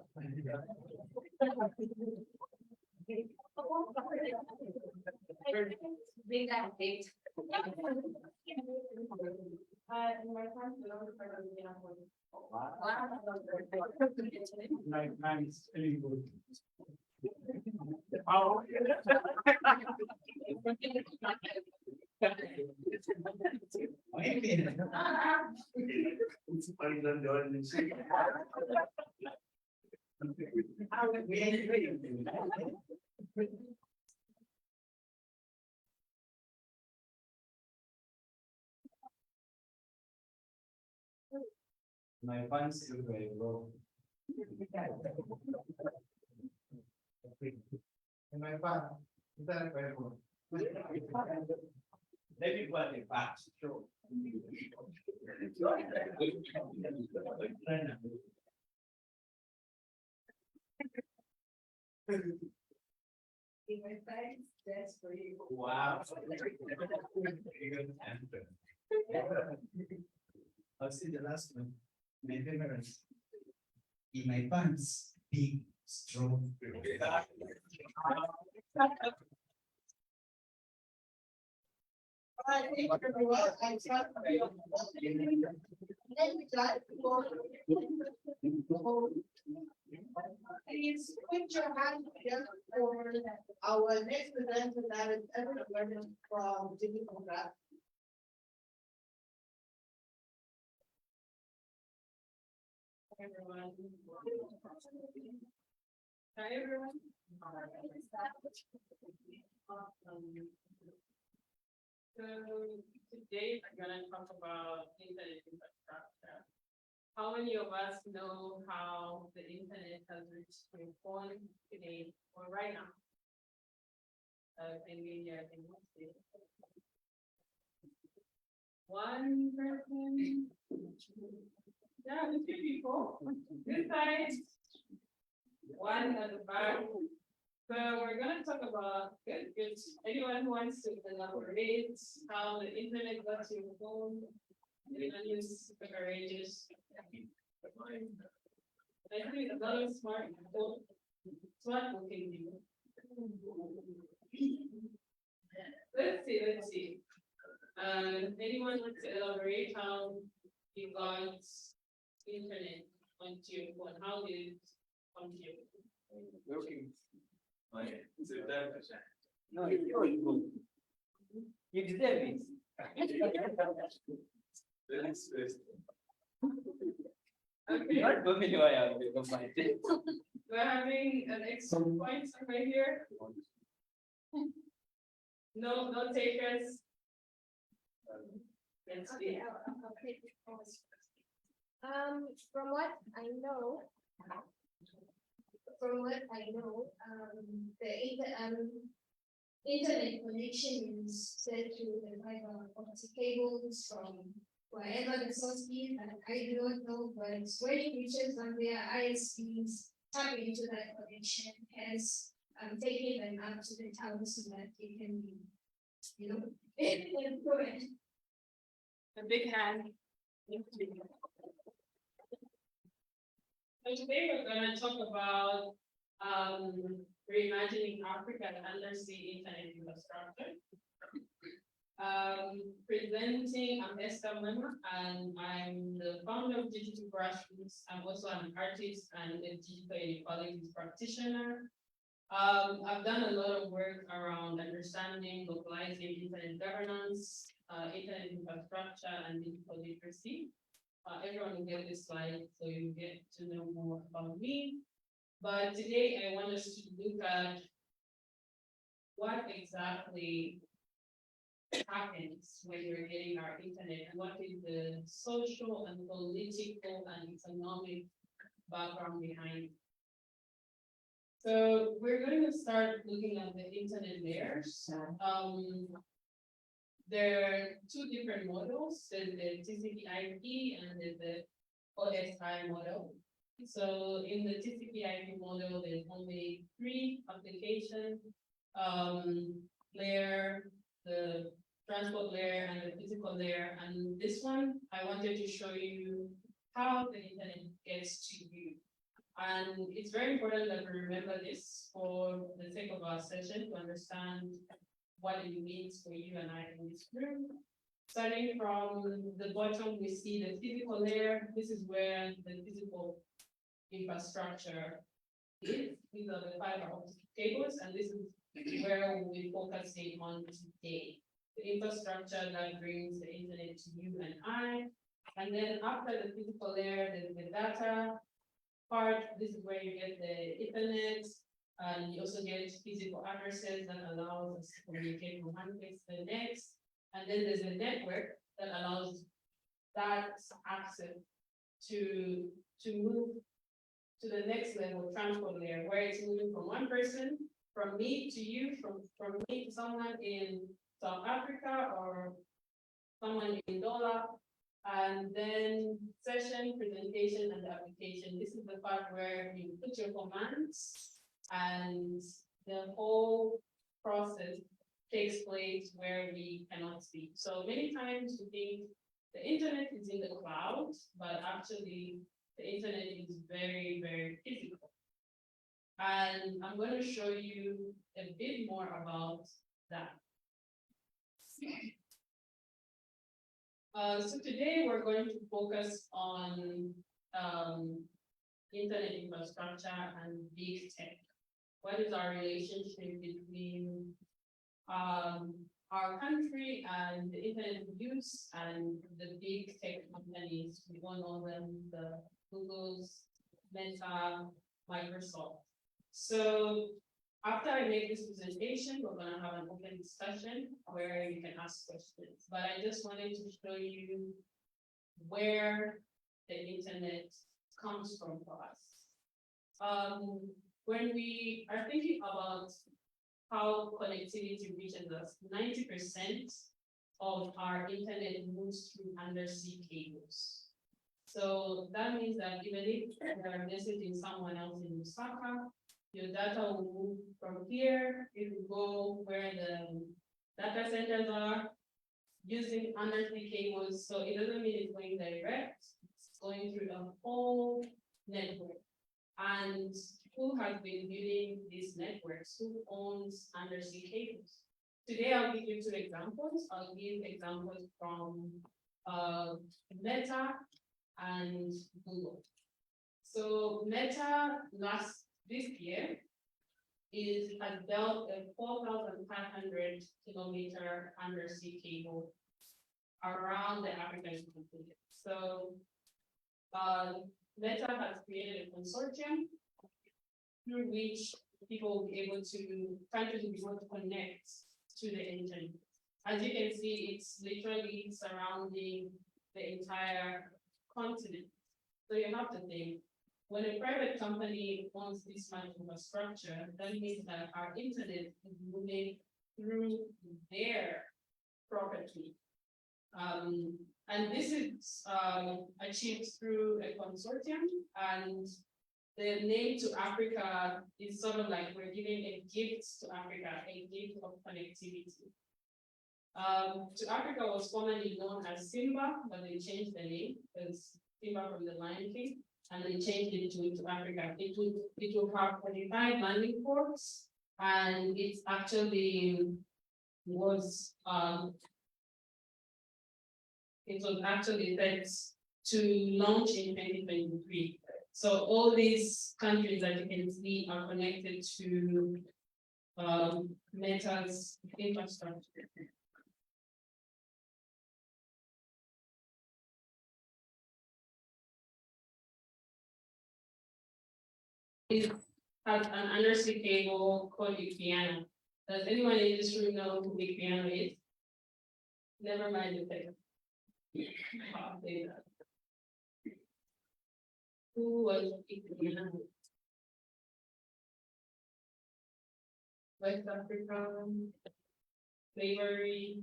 Big and big. In my pants, we don't refer to the uniform. My pants, very good. My pants everywhere I go. In my part, is that very good? Maybe what the facts show. In my thanks, that's for you. Wow. Very good answer. I'll see the last one. My favorite. In my pants, big, strong. Thank you everyone. I trust you. Then we got for. Please put your hand together for our next presenter, that is Evan from Digital Graph. Everyone. Hi, everyone. So today we're gonna talk about internet infrastructure. How many of us know how the internet has reached your phone today or right now? One person. Yeah, the two people. This side. One at the back. So we're gonna talk about if anyone who wants to elaborate how the internet got to your phone. Anyone who's courageous. I think it's a lot of smart looking people. Let's see. Anyone wants to elaborate how you got internet onto your phone? How did it come to you? Looking. Oh, yeah. It's a 10%. No, it's good. You deserve it. That's best. Okay. Not going where I will find it. We're having an extra point right here. No takers. Let's see. Okay, I'll take it first. From what I know, internet connection is set to the fiber optic cables from wherever the source is, and I do not know, but when it reaches Zambia, ISPs tap into that connection, has taken them up to the tower so that it can be, improved. A big hand. So today we're gonna talk about reimagining African undersea internet infrastructure. Presenting, I'm Esther Mwema, and I'm the founder of Digital Grassroots. I'm also an artist and a digital inequalities practitioner. I've done a lot of work around understanding, localizing internet governance, internet infrastructure, and digital literacy. Everyone will get this slide, so you get to know more about me. But today I want us to look at what exactly happens when we're getting our internet, and what is the social and political and economic background behind it. So we're going to start looking at the internet layers. There are two different models. There's the TCP/IP and there's the OSI model. So in the TCP/IP model, there's only three application layer, the transport layer, and the physical layer. And this one, I wanted to show you how the internet gets to you. And it's very important that we remember this for the sake of our session to understand what it means for you and I in this room. Starting from the bottom, we see the physical layer. This is where the physical infrastructure is. These are the fiber optic cables, and this is where we'll be focusing on today. The infrastructure that brings the internet to you and I. And then after the physical layer, there's the data part. This is where you get the Ethernet, and you also get physical addresses that allows us to communicate from one place to the next. And then there's a network that allows that access to move to the next level, transport layer, where it's moving from one person, from me to you, from me to someone in South Africa or someone in Dollar. And then session, presentation, and application. This is the part where you put your commands and the whole process takes place where we cannot see. So many times we think the internet is in the cloud, but actually the internet is very, very physical. And I'm going to show you a bit more about that. So today we're going to focus on internet infrastructure and big tech. What is our relationship between our country and the internet use and the big tech companies? We all know them, the Google's, Meta, Microsoft. So after I make this presentation, we're gonna have an open discussion where you can ask questions. But I just wanted to show you where the internet comes from for us. When we are thinking about how connectivity reaches us, 90% of our internet moves through undersea cables. So that means that even if you are messaging someone else in Lusaka, your data will move from here. It will go where the data centers are using undersea cables. So it doesn't mean it's going direct, it's going through a whole network. And who has been building these networks? Who owns undersea cables? Today, I'll give you two examples. I'll give examples from Meta and Google. So Meta this year has built a 4,500 kilometer undersea cable around the African continent. So Meta has created a consortium through which people will be able to, countries will be able to connect to the internet. As you can see, it's literally surrounding the entire continent. So you have to think, when a private company owns this much infrastructure, that means that our internet is moving through their property. And this is achieved through a consortium, and the name to Africa is sort of like we're giving a gift to Africa, a gift of connectivity. To Africa was formerly known as Simba, but they changed the name because Simba from the Lion King, and they changed it to Africa. It will have 45 landing ports, and it actually was set to launch in 2023. So all these countries that you can see are connected to Meta's infrastructure. It has an undersea cable called Piano. Does anyone in this room know who Big Piano is? Never mind the thing. I'll say that. Who was Big Piano? West Africa, slavery.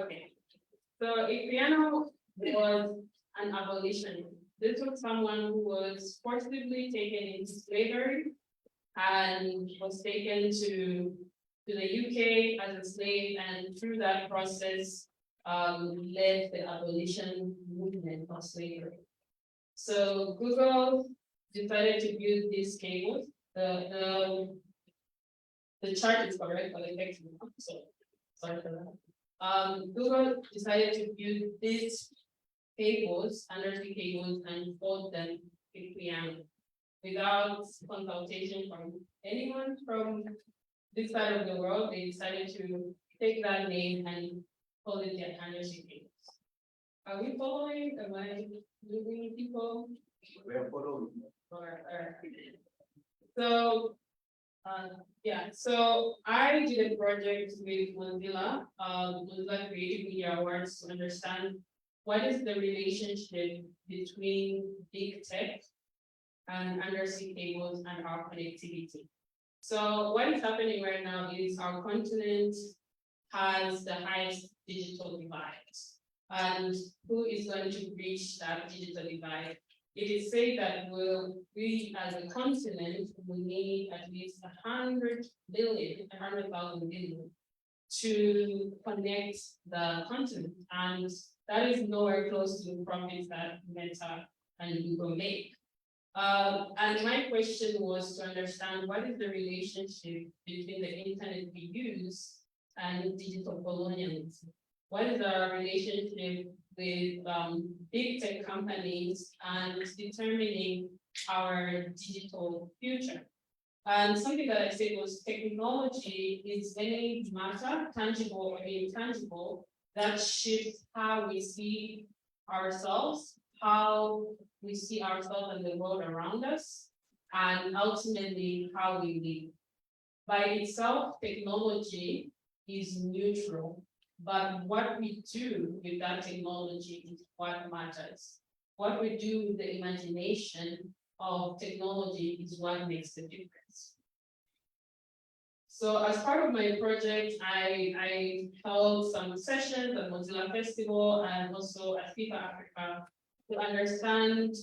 Okay. So Piano was an abolitionist. This was someone who was forcibly taken into slavery and was taken to the UK as a slave, and through that process led the abolition movement of slavery. So Google decided to build these cables. The chart is correct, but the text is not, so sorry for that. Google decided to build these cables, undersea cables, and called them Piano without consultation from anyone from this side of the world. They decided to take that name and call it their undersea cables. Are we following? Am I losing people? We are following. So, so I did a project with Mozilla, Mozilla Creative Media Awards, to understand what is the relationship between big tech and undersea cables and our connectivity? So what is happening right now is our continent has the highest digital divide. And who is going to bridge that digital divide? It is said that we as a continent will need at least 100,000 billion to connect the continent. And that is nowhere close to the profits that Meta and Google make. And my question was to understand what is the relationship between the internet we use and digital colonialism? What is our relationship with big tech companies and determining our digital future? And something that I said was technology is any matter, tangible or intangible, that shifts how we see ourselves, how we see ourselves and the world around us, and ultimately how we live. By itself, technology is neutral, but what we do with that technology is what matters. What we do with the imagination of technology is what makes the difference. So as part of my project, I held some sessions at Mozilla Festival and also at FIFA Africa to understand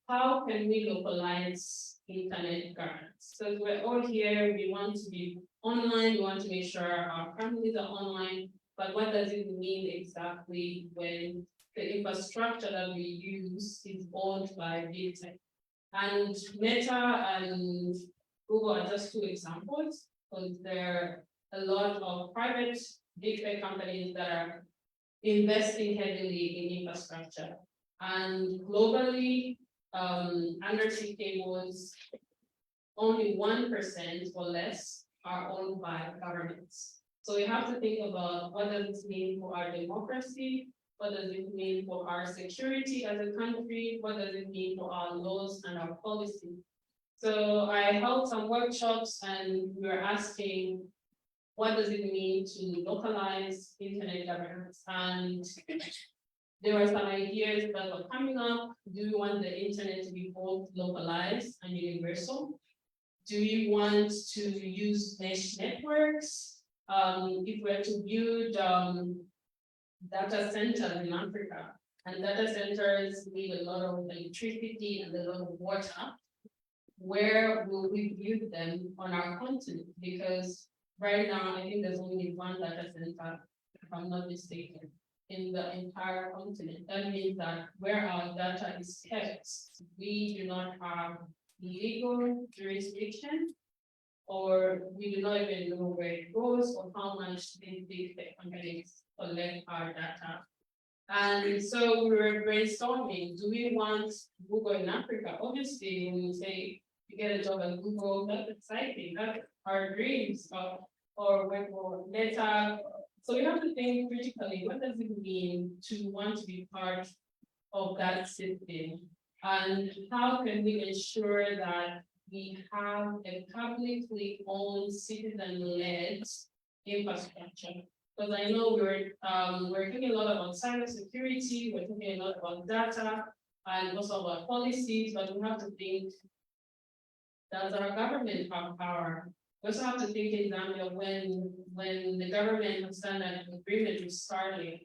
how can we localize internet governance. So we're all here, we want to be online, we want to make sure our families are online, but what does it mean exactly when the infrastructure that we use is owned by big tech? And Meta and Google are just two examples, because there are a lot of private big tech companies that are investing heavily in infrastructure. And globally, undersea cables, only 1% or less are owned by governments. So you have to think about what does this mean for our democracy? What does it mean for our security as a country? What does it mean for our laws and our policy? So I held some workshops and we were asking, what does it mean to localize internet governance? And there were some ideas that were coming up. Do you want the internet to be both localized and universal? Do you want to use mesh networks? If we're to build data centers in Africa, and data centers need a lot of electricity and a lot of water, where will we build them on our continent? Because right now, I think there's only one data center, if I'm not mistaken, in the entire continent. That means that where our data is kept, we do not have legal jurisdiction, or we do not even know where it goes or how much these big tech companies collect our data. And so we were brainstorming, do we want Google in Africa? Obviously, when we say you get a job at Google, that's exciting, that's our dreams, or when we're Meta. So we have to think critically, what does it mean to want to be part of that system? And how can we ensure that we have a publicly owned, citizen-led infrastructure? Because I know we're talking a lot about cybersecurity, we're talking a lot about data, and also about policies, but we have to think, does our government have power? We also have to think in Zambia when the government has done an agreement with Starlink,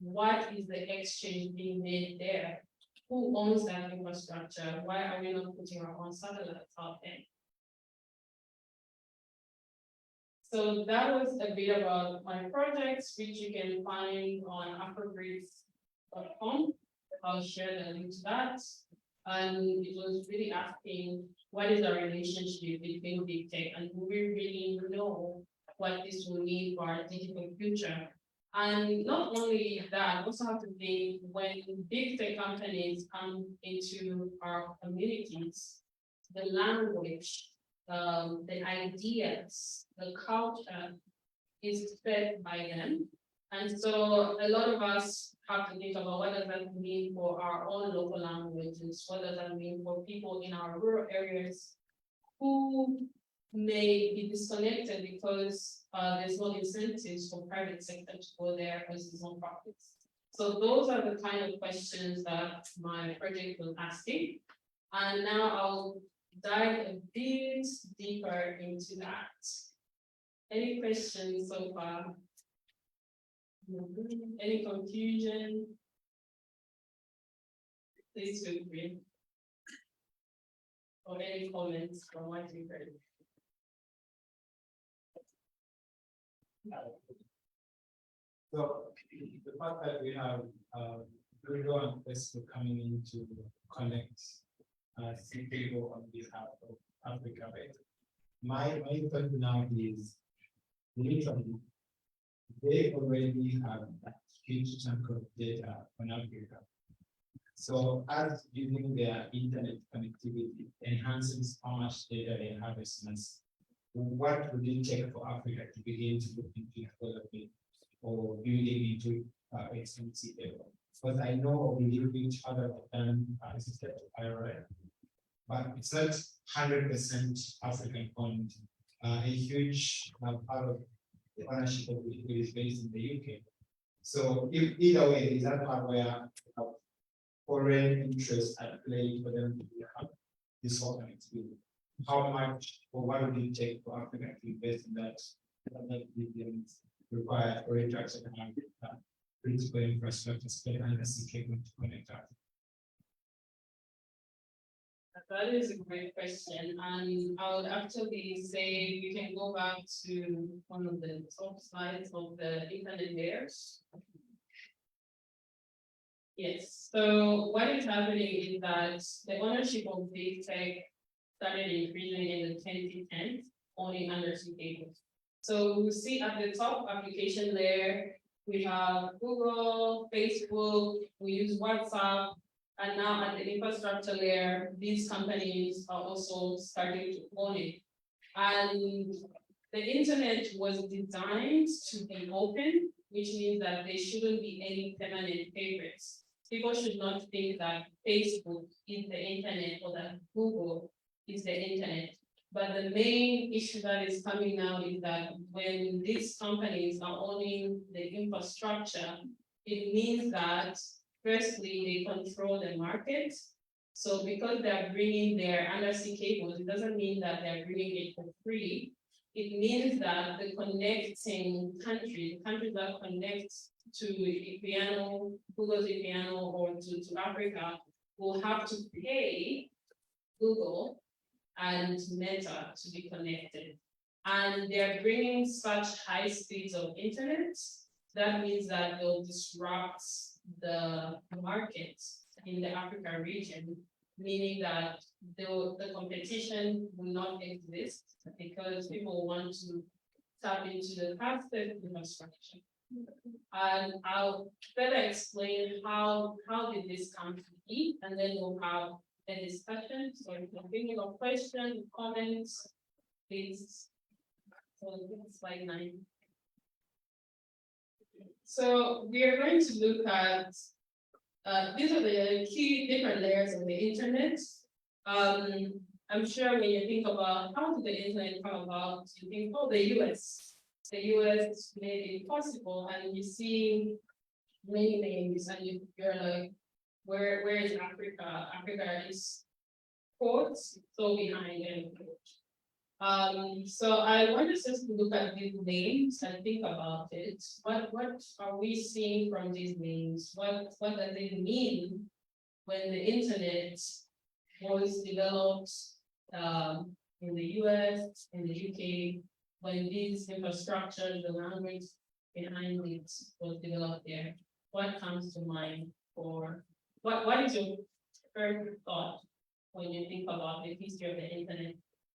what is the exchange being made there? Who owns that infrastructure? Why are we not putting our own satellites out there? So that was a bit about my projects, which you can find on afrogrids.com. I'll share the link to that. And it was really asking, what is our relationship between big tech, and do we really know what this will mean for our digital future? And not only that, we also have to think, when big tech companies come into our communities, the language, the ideas, the culture is fed by them. And so a lot of us have to think about, what does that mean for our own local languages? What does that mean for people in our rural areas who may be disconnected because there's no incentives for private sector to go there because there's no profits? So those are the kind of questions that my project was asking. And now I'll dive a bit deeper into that. Any questions so far? Any confusion? Please feel free. Or any comments from what you heard? So the fact that we have Google and Facebook coming in to connect people on behalf of Africa, right? My thought now is literally they already have a huge chunk of data on Africa. So as using their internet connectivity enhances how much data they harvest, what would it take for Africa to begin to look into developing or building into extensive level? Because I know or believe each other than assisted to IRA, but it's not 100% African owned. A huge part of the ownership of it is based in the UK. So if either way, is that part where foreign interests at play for them to have this whole connectivity? How much or what would it take for Africa to invest in that required for it to actually have critical infrastructure, and the cable to connect us? That is a great question, and I would actually say we can go back to one of the top slides of the internet layers. Yes, so what is happening is that the ownership of big tech started increasing in the 2010s, only undersea cables. So we see at the top application layer, we have Google, Facebook, we use WhatsApp, and now at the infrastructure layer, these companies are also starting to own it. And the internet was designed to be open, which means that there shouldn't be any permanent favorites. People should not think that Facebook is the internet or that Google is the internet. But the main issue that is coming now is that when these companies are owning the infrastructure, it means that firstly, they control the market. So because they're bringing their undersea cables, it doesn't mean that they're bringing it for free. It means that the connecting countries that connect to Equiano, Google's Equiano, or to Africa will have to pay Google and Meta to be connected. And they're bringing such high speeds of internet, that means that they'll disrupt the market in the Africa region, meaning that the competition will not exist because people want to tap into the fastest infrastructure. And I'll better explain how did this come to be, and then we'll have a discussion. So if you're thinking of questions, comments, please. So slide 9. So we are going to look at, these are the key different layers of the internet. I'm sure when you think about how did the internet come about, you think, oh, the US. The US made it possible, and you see many names, and you're like, where is Africa? Africa is ports, so behind them. So I want us just to look at these names and think about it. What are we seeing from these names? What does it mean when the internet was developed in the US, in the UK, when these infrastructure, the language behind it was developed there? What comes to mind, or what is your first thought when you think about the history of the internet?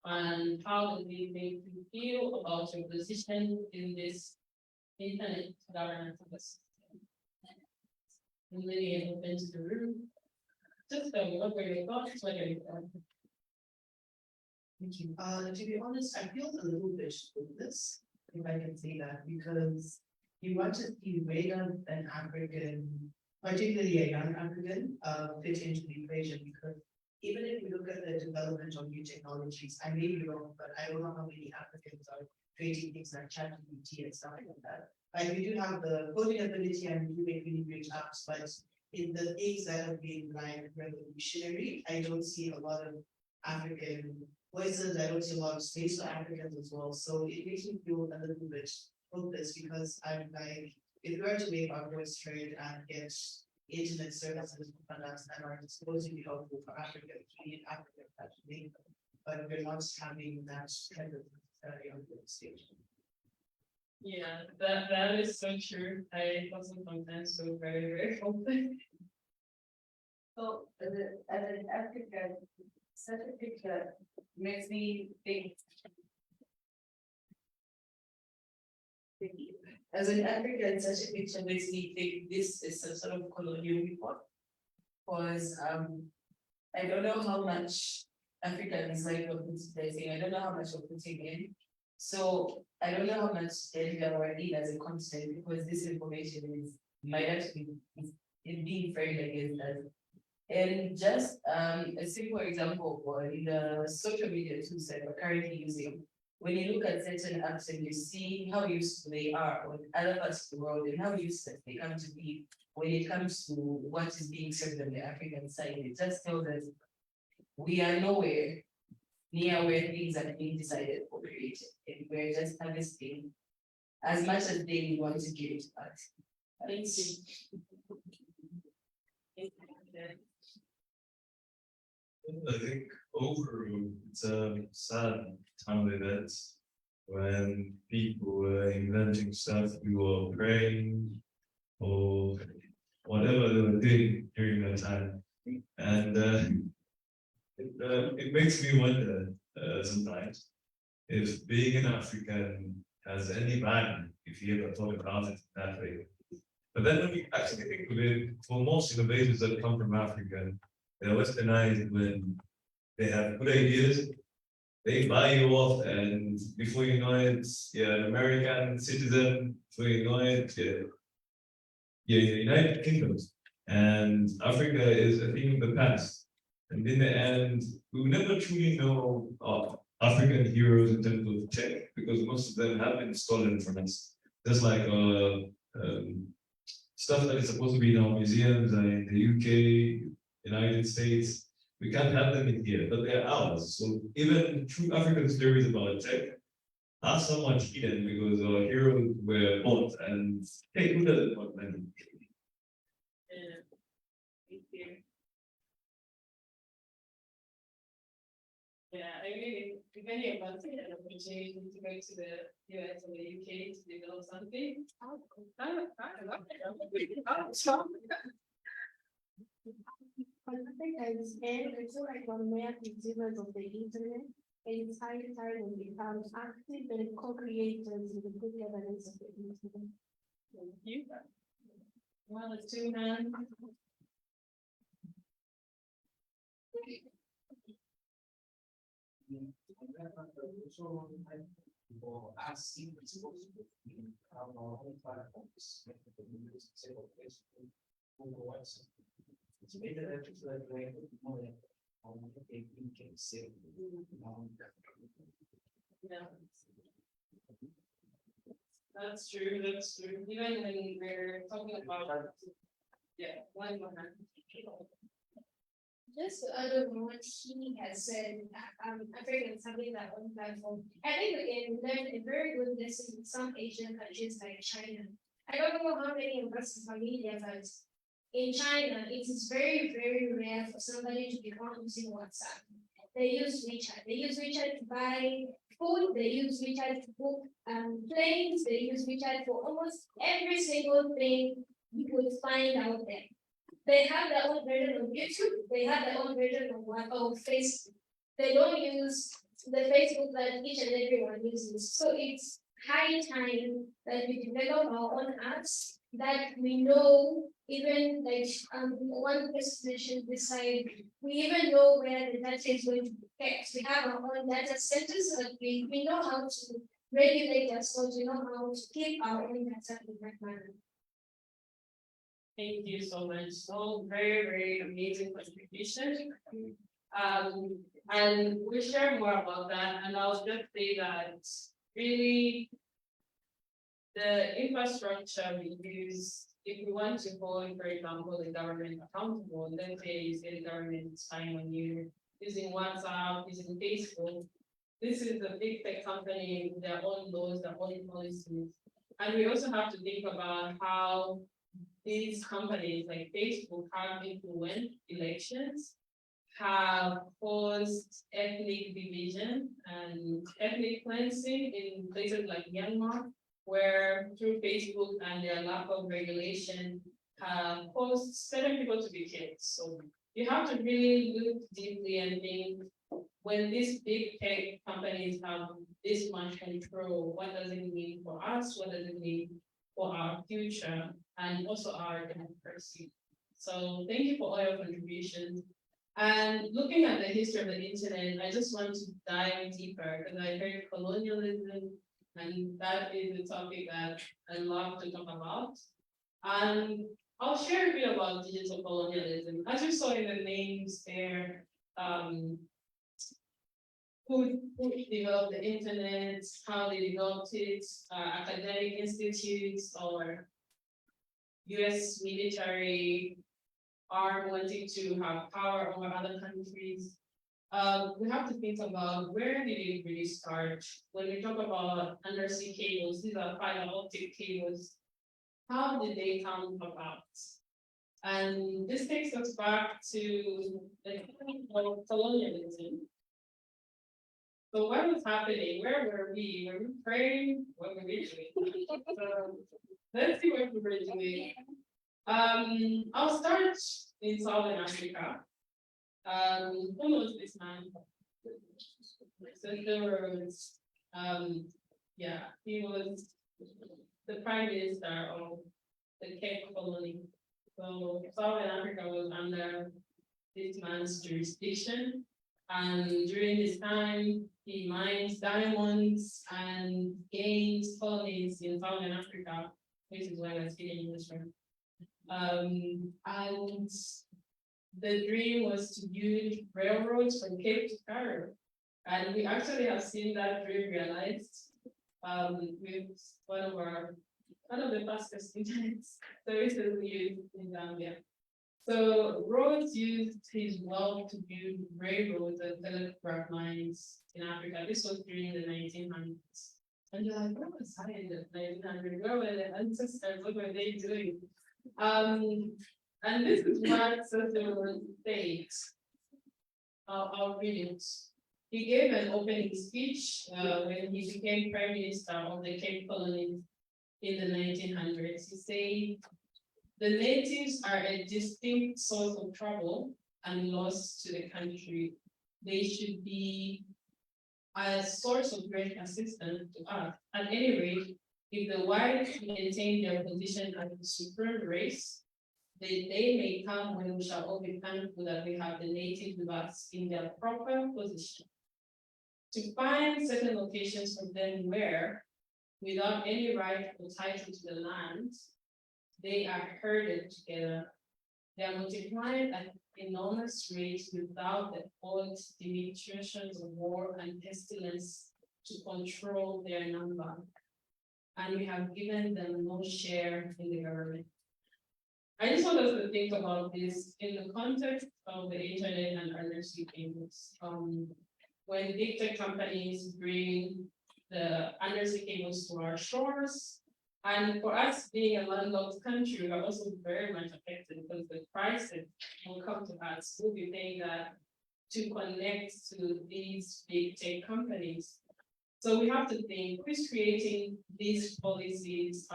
And how does it make you feel about your position in this internet governance system? I'm really open to the room. Just tell me, what were your thoughts? What are your thoughts? Thank you. To be honest, I feel a little bit this, if I can say that, because you want to see where an African, particularly a young African, fit into the equation, because even if we look at the development of new technologies, I may be wrong, but I don't know how many Africans are creating things like ChatGPT and stuff like that. Like we do have the coding ability and we do make really great apps, but in the things that have been like revolutionary, I don't see a lot of African voices. I don't see a lot of space for Africans as well. So it makes me feel a little bit hopeless because I'm like, if we were to make our voice heard and get internet services and products that are supposed to be helpful for Africans, we need Africans to make them, but we're not having that kind of on the stage. Yeah, that is so true. I also sometimes feel very open. So as an African, such a picture makes me think. As an African, such a picture makes me think this is some sort of colonial report. Because I don't know how much Africans like what they're saying. I don't know how much we're putting in. So I don't know how much data we're in as a continent because this information might actually is being framed against us. And just a simple example for the social media tools that we're currently using. When you look at certain apps and you see how useful they are on other parts of the world and how useless they come to be when it comes to what is being served on the African side, it just tells us we are nowhere near where things are being decided or created. And we're just harvesting as much as they want to give it to us. Thank you. I think overall, it's a sad time of events when people were inventing stuff, we were praying or whatever they were doing during that time. And it makes me wonder sometimes if being an African has any value if you ever thought about it that way. But then when you actually think of it, for most innovators that come from Africa, they're westernized when they have good ideas, they buy you off, and before you know it, you're an American citizen, before you know it, you're the United Kingdom. And Africa is a thing of the past. And in the end, we will never truly know African heroes in terms of tech, because most of them have been stolen from us. Just like stuff that is supposed to be in our museums in the UK, United States, we can't have them in here, but they're ours. So even true African stories about tech are somewhat hidden because our heroes were bought, and hey, who doesn't want money? Yeah. Thank you. Yeah, I mean, if any of us get an opportunity to go to the US or the UK to develop something, I love it. I think I feel like when we are consumers of the internet, it's high time and become active and co-creators with the good governance of the internet. Thank you. Well, it's two hands. Or asking supposed to be our own platforms, it's made an effort to like more on what they can say. Yeah. That's true, that's true. Even when we're talking about, yeah, one more hand. Just to add on what he has said, Africans having their own platform. I think we can learn a very good lesson in some Asian countries like China. I don't know how many of us are familiar, but in China, it is very, very rare for somebody to be caught using WhatsApp. They use WeChat. They use WeChat to buy food. They use WeChat to book planes. They use WeChat for almost every single thing you could find out there. They have their own version of YouTube. They have their own version of Facebook. They don't use the Facebook that each and everyone uses. So it's high time that we develop our own apps that we know, even like one person mentioned this side, we even know where the data is going to be kept. We have our own data centers so that we know how to regulate ourselves, we know how to keep our own data in that manner. Thank you so much. So very, very amazing contribution. And we'll share more about that. And I'll just say that really the infrastructure we use, if we want to hold, for example, the government accountable, let's say you say the government is spying on you, using WhatsApp, using Facebook. This is a big tech company with their own laws, their own policies. And we also have to think about how these companies like Facebook have influenced elections, have caused ethnic division and ethnic cleansing in places like Myanmar, where through Facebook and their lack of regulation have caused certain people to be killed. So you have to really look deeply and think, when these big tech companies have this much control, what does it mean for us? What does it mean for our future and also our democracy? So thank you for all your contributions. And looking at the history of the internet, I just want to dive deeper because I heard colonialism, and that is a topic that I love to talk about. And I'll share a bit about digital colonialism. As you saw in the names there, who developed the internet, how they developed it, academic institutes or US military are wanting to have power over other countries. We have to think about where did it really start? When we talk about undersea cables, these are fiber optic cables. How did they come about? And this takes us back to the colonialism. So what was happening? Where were we? Were we praying? What were we doing? So let's see what we were doing. I'll start in Southern Africa. Who knows this man? So there was, yeah, he was the prime minister of the Cape Colony. So Southern Africa was under this man's jurisdiction. And during this time, he mined diamonds and gained colonies in Southern Africa, which is why I'm speaking English. And the dream was to build railroads from Cape to Cairo. And we actually have seen that dream realized with one of the fastest internet services we use in Zambia. So Rhodes used his wealth to build railroads and telegraph lines in Africa. This was during the 1900s. And you're like, what was I in the 1900s? Where were the ancestors? What were they doing? And this is what Cecil states. I'll read it. He gave an opening speech when he became Prime Minister of the Cape Colonies in the 1900s. He said, the natives are a distinct source of trouble and loss to the country. They should be a source of great assistance to us. At any rate, if the whites maintain their position as the supreme race, the day may come when we shall all be thankful that we have the natives with us in their proper position. To find certain locations for them where, without any right or title to the land, they are herded together. They are multiplied at enormous rates without the old demonstrations of war and pestilence to control their number. And we have given them no share in the government. I just want us to think about this in the context of the internet and undersea cables. When big tech companies bring the undersea cables to our shores, and for us being a landlocked country, we are also very much affected because the prices will come to us. We'll be paying that to connect to these big tech companies. So we have to think, who's creating these policies?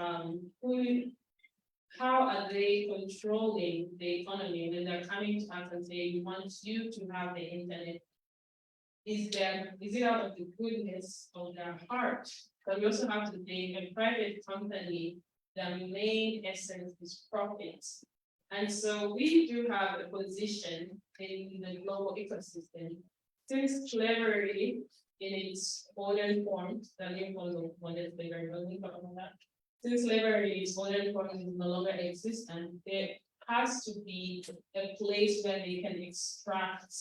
How are they controlling the economy when they're coming to us and saying, we want you to have the internet? Is it out of the goodness of their heart? But we also have to think a private company, their main essence is profits. And so we do have a position in the global ecosystem. Since slavery in its modern form, the new forms of modern slavery, we'll talk about that. Since slavery in its modern form is no longer existent, there has to be a place where they can extract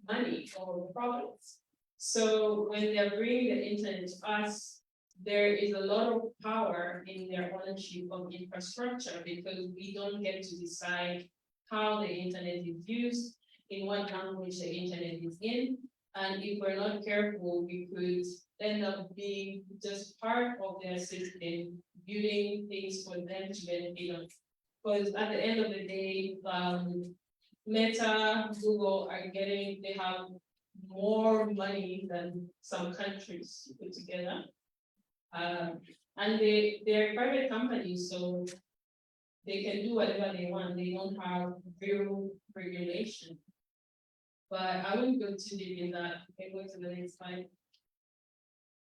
money or profits. So when they're bringing the internet to us, there is a lot of power in their ownership of infrastructure because we don't get to decide how the internet is used, in what language the internet is in. And if we're not careful, we could end up being just part of their system, building things for them to benefit on. Because at the end of the day, Meta, Google they have more money than some countries put together. And they're private companies, so they can do whatever they want. They don't have real regulation. But I wouldn't go too deep in that. Okay, go to the next slide.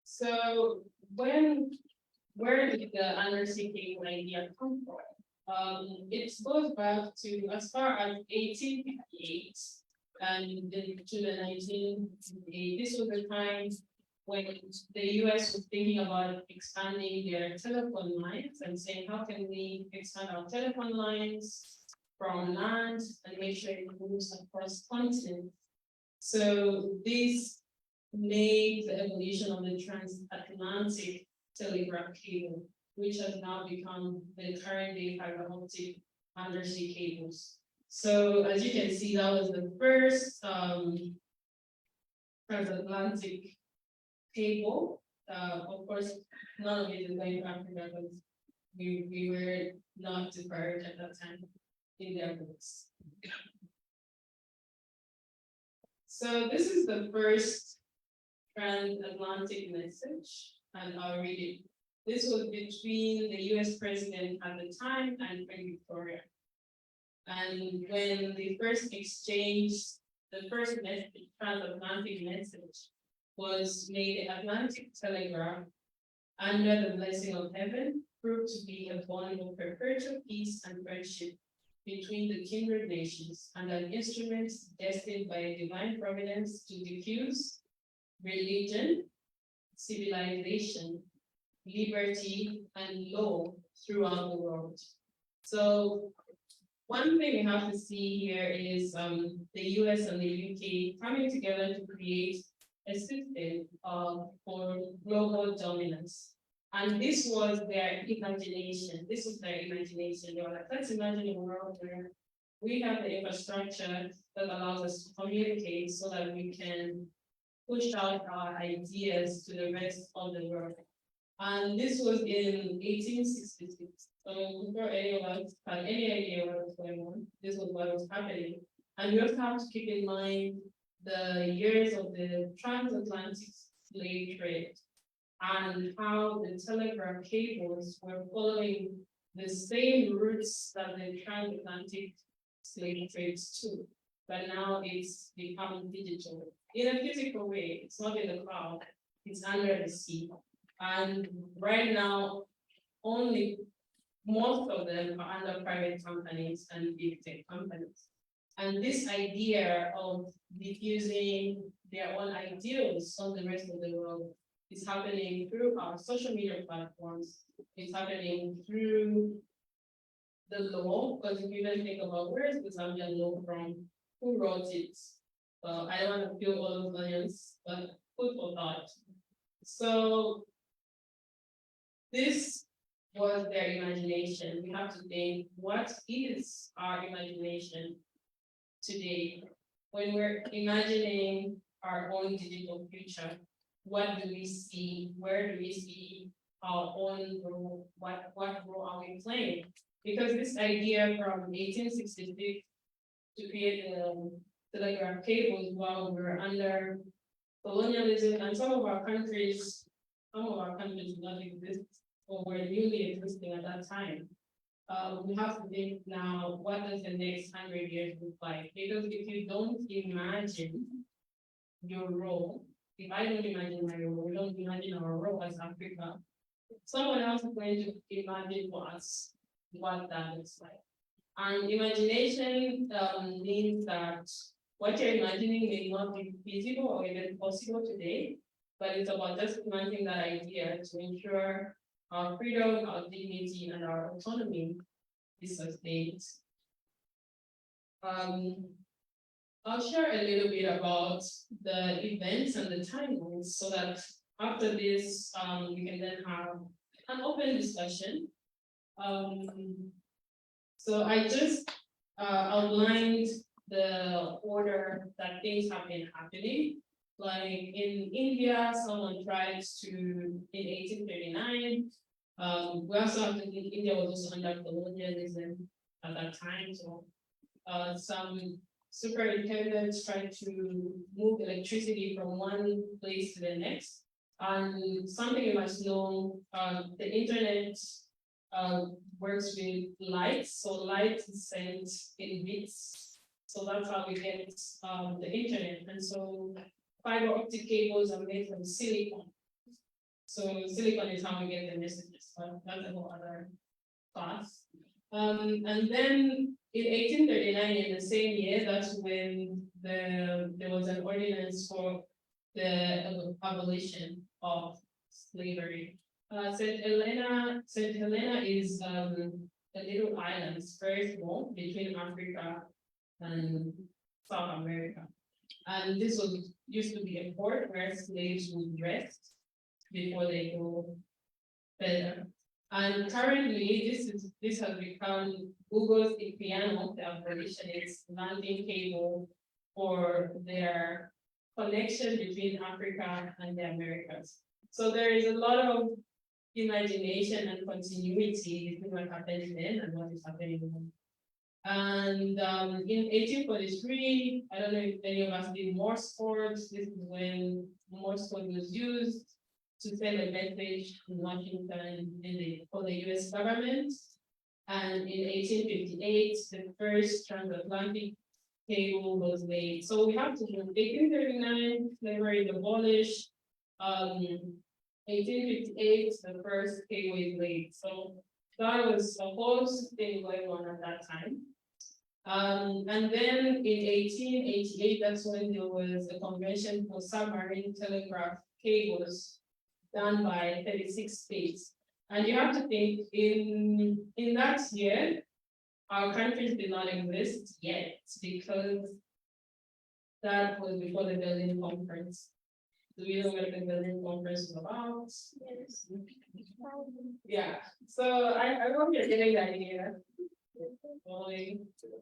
So where did the undersea cable idea come from? It goes back to as far as 1858 and to the 1958. This was the time when the US was thinking about expanding their telephone lines and saying, how can we expand our telephone lines from land and make sure it moves across continents? So this made the evolution of the transatlantic telegraph cable, which has now become the current day fiber optic undersea cables. So as you can see, that was the first transatlantic cable. Of course, none of it is going to Africa because we were not deferred at that time in their books. So this is the first transatlantic message, and I'll read it. This was between the US president at the time and Queen Victoria. And when they first exchanged, the first transatlantic message was made the Atlantic Telegraph under the blessing of heaven, proved to be a bond of perpetual peace and friendship between the kindred nations and an instrument destined by divine providence to diffuse religion, civilization, liberty, and law throughout the world. So one thing we have to see here is the US and the UK coming together to create a system for global dominance. And this was their imagination. This was their imagination. They were like, let's imagine a world where we have the infrastructure that allows us to communicate so that we can push out our ideas to the rest of the world. And this was in 1866. So before any of us had any idea what was going on, this was what was happening. And we also have to keep in mind the years of the transatlantic slave trade and how the telegraph cables were following the same routes that the transatlantic slave trades took. But now it's becoming digital in a physical way. It's not in the cloud, it's under the sea. And right now, only most of them are under private companies and big tech companies. And this idea of diffusing their own ideals on the rest of the world is happening through our social media platforms. It's happening through the law, because if you even think about where is the Zambian law from, who wrote it? Well, I don't want to feel all those lions, but food for thought. So this was their imagination. We have to think, what is our imagination today? When we're imagining our own digital future, what do we see? Where do we see our own role? What role are we playing? Because this idea from 1866 to create the telegraph cables while we're under colonialism, and some of our countries do not exist or were newly existing at that time. We have to think now, what does the next 100 years look like? Because if you don't imagine your role, if I don't imagine my role, we don't imagine our role as Africa, someone else is going to imagine for us what that looks like. And imagination means that what you're imagining may not be feasible or even possible today, but it's about just planting that idea to ensure our freedom, our dignity, and our autonomy is sustained. I'll share a little bit about the events and the timelines so that after this, we can then have an open discussion. So I just outlined the order that things have been happening. Like in India, someone tried to, in 1839, we also have to think India was also under colonialism at that time. So some superintendents tried to move electricity from one place to the next. And something you must know, the internet works with light. So light is sent in bits. So that's how we get the internet. And so fiber optic cables are made from silicon. So silicon is how we get the messages, but that's a whole other class. And then in 1839, in the same year, that's when there was an ordinance for the abolition of slavery. St. Helena is a little island, it's very small, between Africa and South America. And this was used to be a port where slaves would rest before they go further. And currently, this has become Google's piano, the abolitionist landing cable for their connection between Africa and the Americas. So there is a lot of imagination and continuity between what happened then and what is happening now. And in 1843, I don't know if any of us did Morse code. This is when Morse code was used to send a message in Washington for the US government. And in 1858, the first transatlantic cable was laid. So we have to do 1839, slavery is abolished. 1858, the first cable is laid. So that was a whole thing going on at that time. And then in 1888, that's when there was a convention for submarine telegraph cables done by 36 states. And you have to think in that year, our countries did not exist yet because that was before the Berlin Conference. Do you know what the Berlin Conference was about? Yes. Yeah, so I hope you're getting the idea.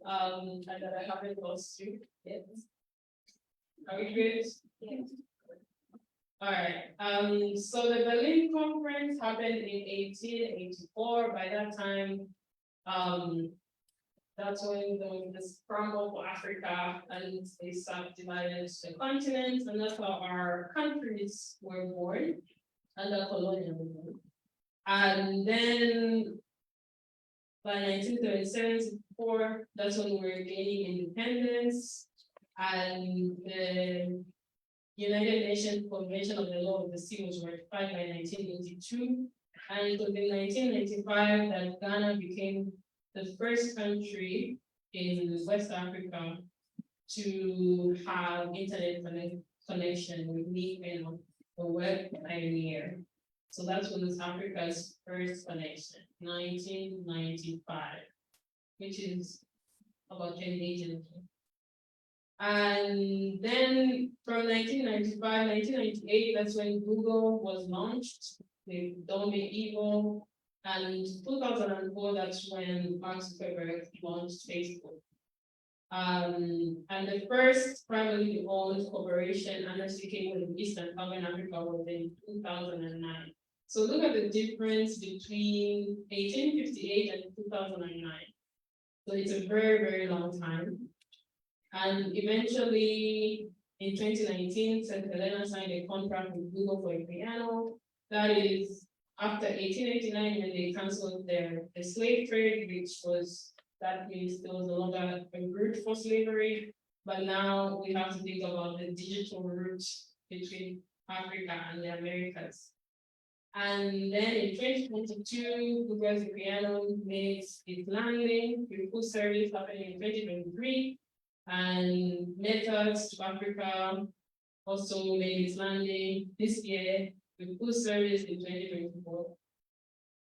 And that I haven't lost you yet. Are we good? Yes. All right. So the Berlin Conference happened in 1884. By that time, that's when there was the scramble for Africa and they subdivided the continent, and that's how our countries were born under colonialism. And then by 1937-4, that's when we were gaining independence, and the United Nations Convention on the Law of the Sea was ratified by 1982. And it was in 1995 that Ghana became the first country in West Africa to have internet connection with NIPEN, the web pioneer. So that was Africa's first connection, 1995, which is about 10 years ago. And then from 1995, 1998, that's when Google was launched with Don't Be Evil. And 2004, that's when Mark Zuckerberg launched Facebook. And the first privately owned corporation under cable in Eastern Southern Africa was in 2009. So look at the difference between 1858 and 2009. So it's a very, very long time. And eventually, in 2019, St. Helena signed a contract with Google for a piano. That is after 1889, when they canceled the slave trade, that means there was no longer a route for slavery. But now we have to think about the digital route between Africa and the Americas. And then in 2022, Google's piano made its landing with full service happening in 2023. And Methods to Africa also made its landing this year with full service in 2024.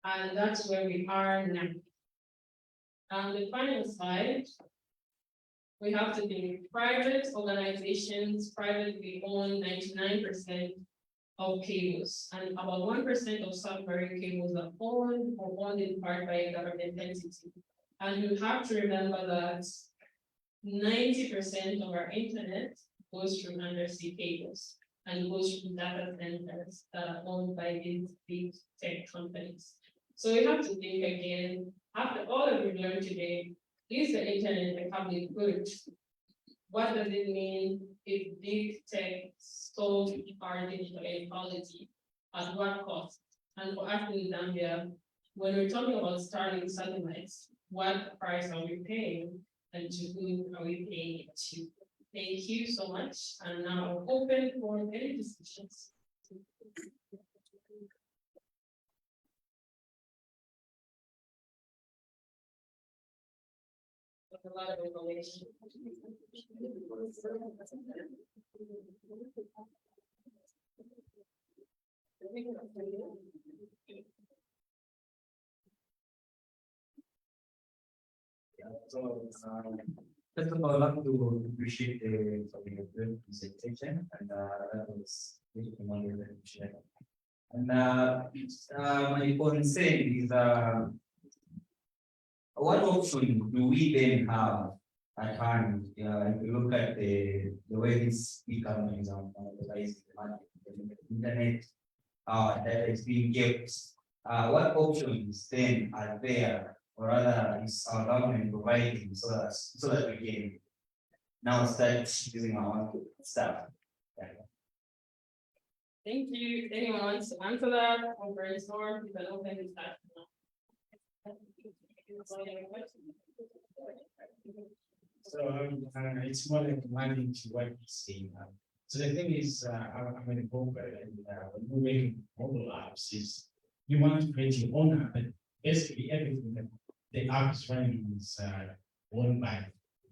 And that's where we are now. And the final slide we have to think private organizations, privately own 99% of cables, and about 1% of submarine cables are owned or owned in part by a government entity. And you have to remember that 90% of our internet goes through undersea cables and goes through data centers that are owned by these big tech companies. So we have to think again, after all that we've learned today, is the internet a public good? What does it mean if big tech stole our digital inequality? At what cost? And for us in Zambia, when we're talking about Starlink satellites, what price are we paying and to whom are we paying it to? Thank you so much. And now open for any discussions. A lot of information. So, first of all, I'd like to appreciate the good presentation, and that was really phenomenal. And my concern is what option do we then have at hand? If you look at the way these big companies are monopolizing the market, the internet that is being kept, what options then are there, or rather is our government providing so that we can now start using our own stuff? Thank you. Anyone wants to answer that or brainstorm? You can open this back. So it's more like money to what you say. So the thing is, I'm a developer, and when we're making mobile apps, is you want to create your own app, but basically everything that the app is running is owned by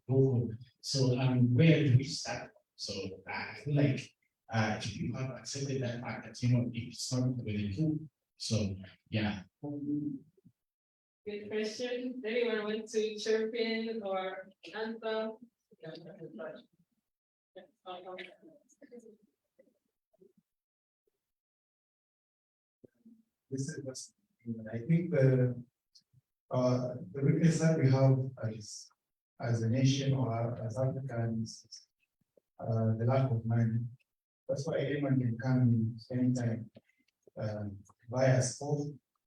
Google. So where do we start? So I feel like if you have accepted that fact that it's not within Google. So yeah. Good question. Anyone want to chirp in or answer? This is I think the weakness that we have as a nation or as Africans, the lack of money. That's why anyone can come in anytime, buy a stuff,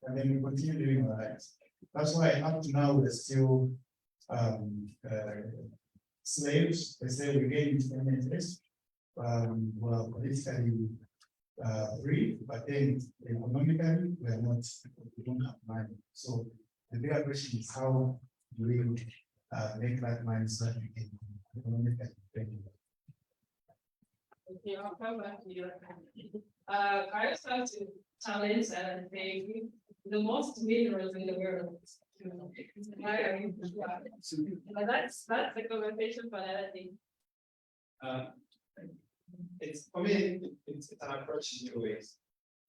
and then we continue doing our lives. That's why up to now we're still slaves. They say we gain independence. Well, politically free, but then economically we are not. We don't have money. So the bigger question is how do we make that money so that we can economically free? Okay, I'll come back to you. I just have to challenge and say the most minerals in the world. Why are you? But that's the conversation for another day. It's for me, it's an approach in two ways.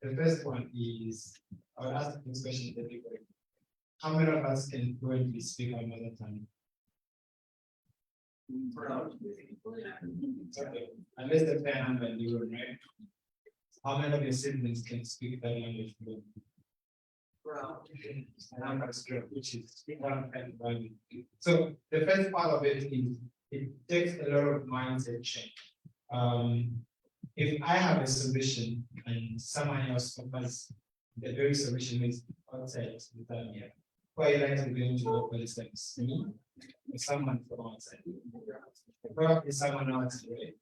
The first one is I would ask this question to everybody. How many of us can fluently speak our mother tongue? Okay. Unless the fair number in the room, right? How many of your siblings can speak that language fluently? Which is so the first part of it is it takes a lot of mindset change. If I have a solution and someone else offers the very solution is outside the time here, quite likely going to work with this like me or someone from outside. Probably someone outside, right?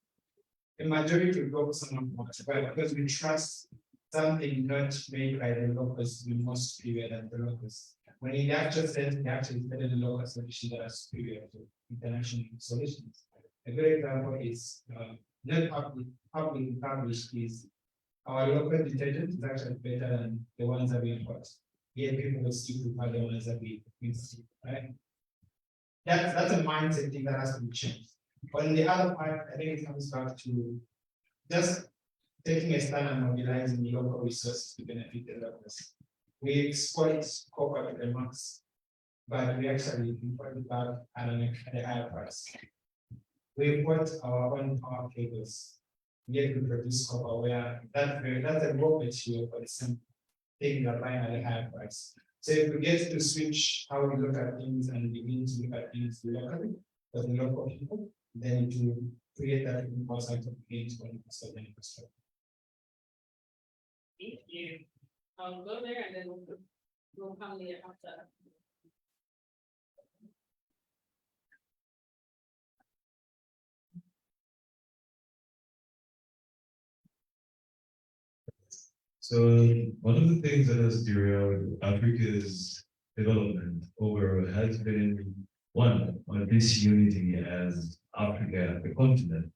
The majority will go for someone from outside because we trust something not made by the locals to be more superior than the locals. When in the actual sense, they actually study the local solutions that are superior to international solutions. A good example is not publicly published is our local detergent is actually better than the ones that we import. Yet people will still prefer the ones that we see, right? That's a mindset thing that has to be changed. But in the other part, I think it comes back to just taking a stand and mobilizing the local resources to benefit the locals. We exploit copper to the max, but we actually import it back at a higher price. we import our own power cables. Yet we produce copper where that's a raw material for the same thing you're buying at a higher price. So if we get to switch how we look at things and begin to look at things locally for the local people, then to create that impulse out of gains for the infrastructure. Thank you. I'll go there and then we'll come here after. So one of the things that has derailed Africa's development overall has been one, on disunity as Africa, the continent.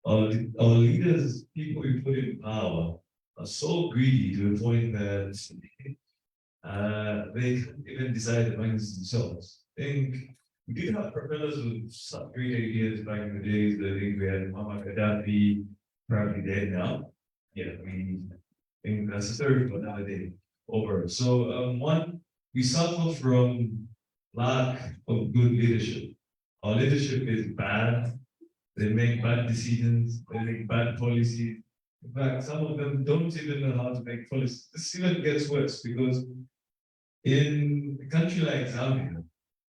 Our leaders, people we put in power, are so greedy to the point that they can't even decide amongst themselves. I think we did have propellers with some great ideas back in the days. I think we had Muammar Gaddafi, probably dead now. Yeah, I mean, I think that's a story for another day. Over. So one, we suffer from lack of good leadership. Our leadership is bad. They make bad decisions. They make bad policies. In fact, some of them don't even know how to make policies. This even gets worse because in a country like Zambia,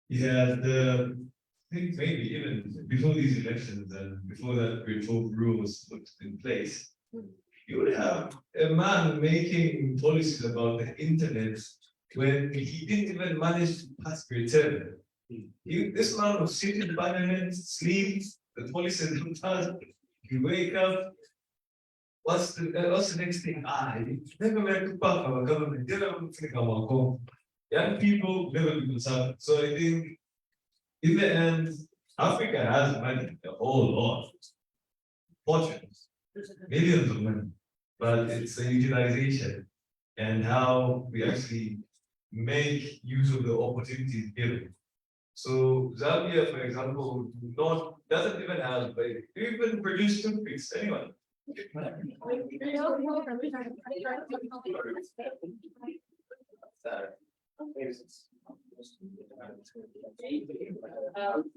you have I think maybe even before these elections and before that reform rule was put in place, you would have a man making policies about the internet when he didn't even manage to pass the return. This man would sit in parliament, sleep, the policies don't pass, you wake up. What's the next thing? You never went to pass our government, you never think about home. Young people never be concerned. So I think in the end, Africa has money, a whole lot, fortunes, millions of money, but it's the utilization and how we actually make use of the opportunities given. So Zambia, for example, doesn't even have like even produce toothpicks. Anyone? But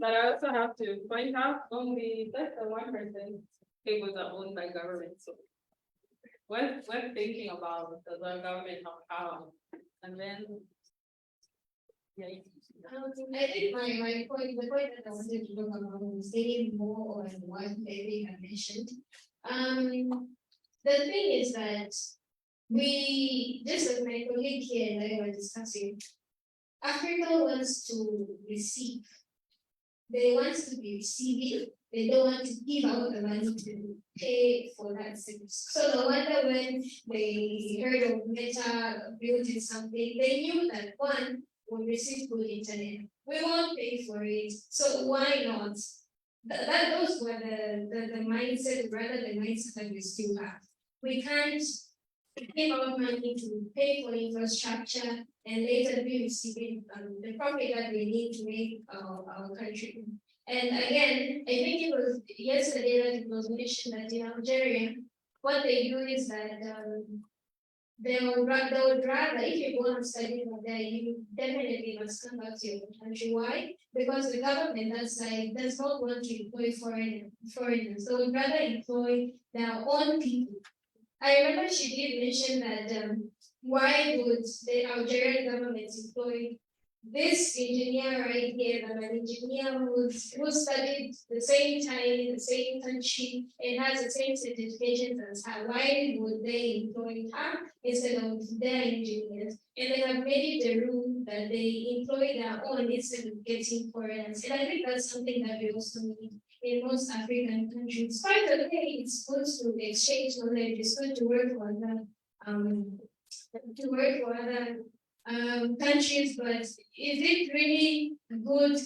I also have to point out only less than 1% cables are owned by government. So when thinking about the government of power, and then I think my point, the point that I wanted to talk about was saying more on what Eric had mentioned. The thing is that we, just as my colleague here and I were discussing, Africa wants to receive. They want to be receiving. They don't want to give out the money to pay for that service. So no wonder when they heard of Meta building something, they knew that one, will receive good internet. We won't pay for it, so why not? Those were the mindset, rather the mindset that we still have. We can't give our money to pay for infrastructure and later be receiving the profit that we need to make our country. And again, I think it was yesterday that it was mentioned that in Algeria, what they do is that they would rather, if you go and study over there, you definitely must come back to your country. Why? Because the government that side does not want to employ foreigners. So would rather employ their own people. I remember she did mention that why would the Algerian government employ this engineer right here, an engineer who studied the same time in the same country and has the same certifications as her. Why would they employ her instead of their engineers? And they have made it a rule that they employ their own instead of getting foreigners. And I think that's something that we also need in most African countries. By the way, it's good to exchange knowledge, it's good to work for other countries, but is it really good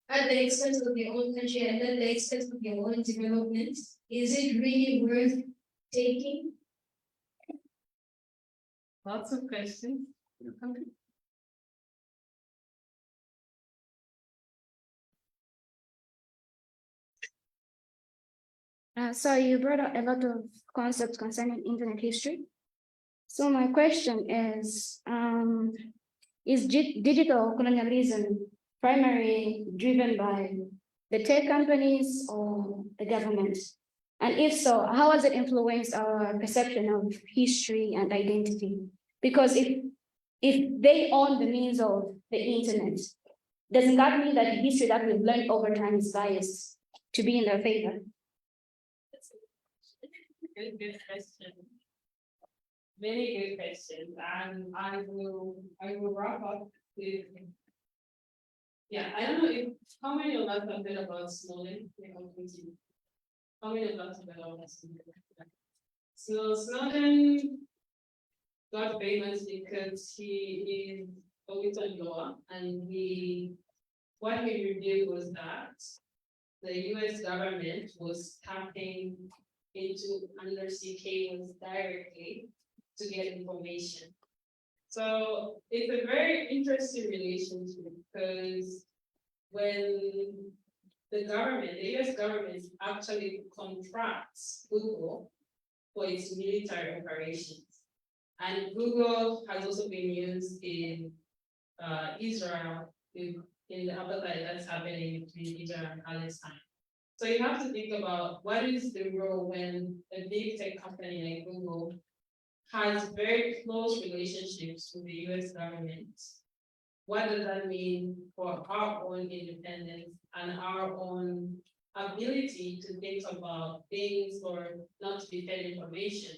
at the expense of your own country and at the expense of your own development? Is it really worth taking? Lots of questions. So you brought up a lot of concepts concerning internet history. So my question is digital colonialism primarily driven by the tech companies or the government? And if so, how has it influenced our perception of history and identity? Because if they own the means of the internet, doesn't that mean that the history that we've learned over time is biased to be in their favor? Good question. Very good questions, and I will wrap up with. Yeah, I don't know if how many of us have heard about Snowden? How many of us have heard about Snowden? So Snowden got famous because he is a whistleblower, and what he revealed was that the US government was tapping into undersea cables directly to get information. So it's a very interesting relationship because when the US government actually contracts Google for its military operations. And Google has also been used in Israel in the apartheid that's happening between Israel and Palestine. So you have to think about what is the role when a big tech company like Google has very close relationships with the US government. What does that mean for our own independence and our own ability to think about things or not to be fed information?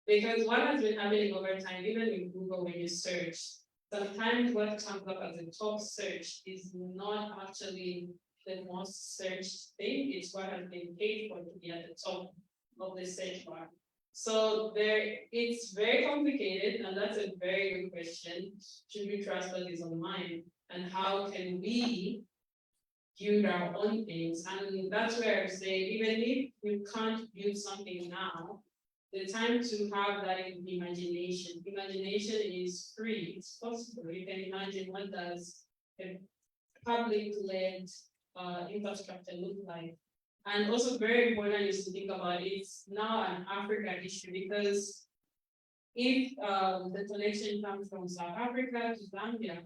Because what has been happening over time, even with Google, when you search, sometimes what comes up as a top search is not actually the most searched thing, it's what has been paid for to be at the top of the search bar. So it's very complicated, and that's a very good question. Should we trust what is online? And how can we build our own things? And that's where I say, even if you can't build something now, the time to have that imagination. Imagination is free, it's possible. You can imagine what does a public-led infrastructure look like. And also very important is to think about it's now an Africa issue, because if the connection comes from South Africa to Zambia,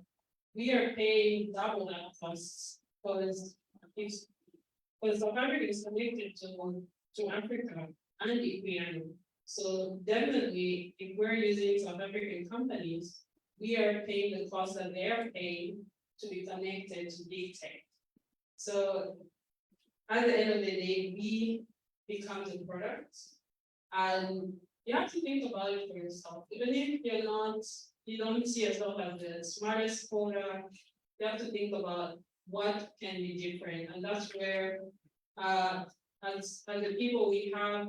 we are paying double that cost because South Africa is connected to Africa and Equatorial. So definitely, if we're using South African companies, we are paying the cost that they are paying to be connected to big tech. So at the end of the day, we become the product, and you have to think about it for yourself. Even if you don't see yourself as the smartest coder, you have to think about what can be different, and that's where, as the people, we have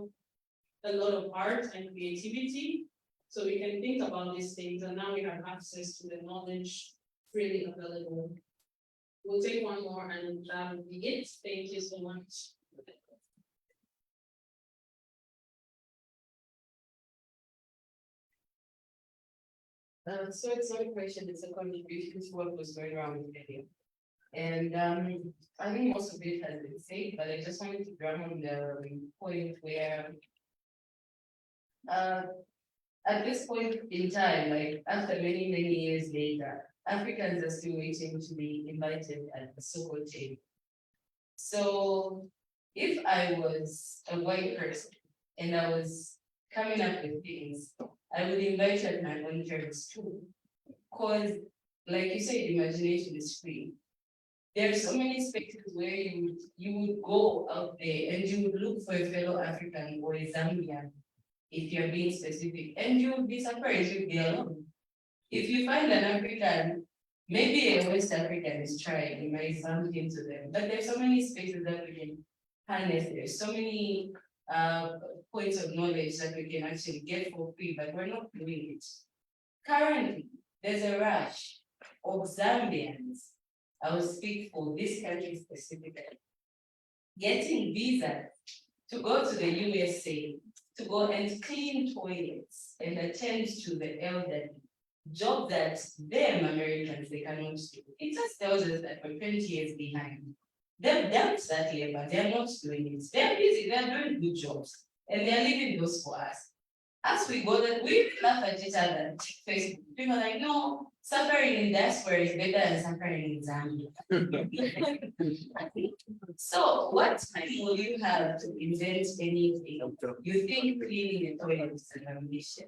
a lot of art and creativity, so we can think about these things, and now we have access to the knowledge freely available. We'll take one more, and that will be it. Thank you so much. So it's not a question, it's a contribution to what was going around with earlier. And I think most of it has been said, but I just wanted to drum on the point where at this point in time, like after many, many years later, Africans are still waiting to be invited at the so-called table. So if I was a white person and I was coming up with things, I would invite at my own terms too. Because, like you said, imagination is free. There are so many spaces where you would go out there and you would look for a fellow African or a Zambian, if you're being specific, and you would be surprised you'd be alone. If you find an African, maybe a West African is trying, you might bump into them, but there's so many spaces that we can harness. There's so many points of knowledge that we can actually get for free, but we're not doing it. Currently, there's a rush of Zambians, I will speak for this country specifically, getting visas to go to the USA, to go and clean toilets and attend to the elderly, job that them Americans, they cannot do. It just tells us that we're 20 years behind. They've done that labor, they're not doing it. They're busy, they're doing good jobs, and they're leaving those for us. as we go, that we laugh at each other. Facebook, people are like, no, suffering in diaspora is better than suffering in Zambia. So what time will you have to invent anything? You think cleaning the toilet is an ambition?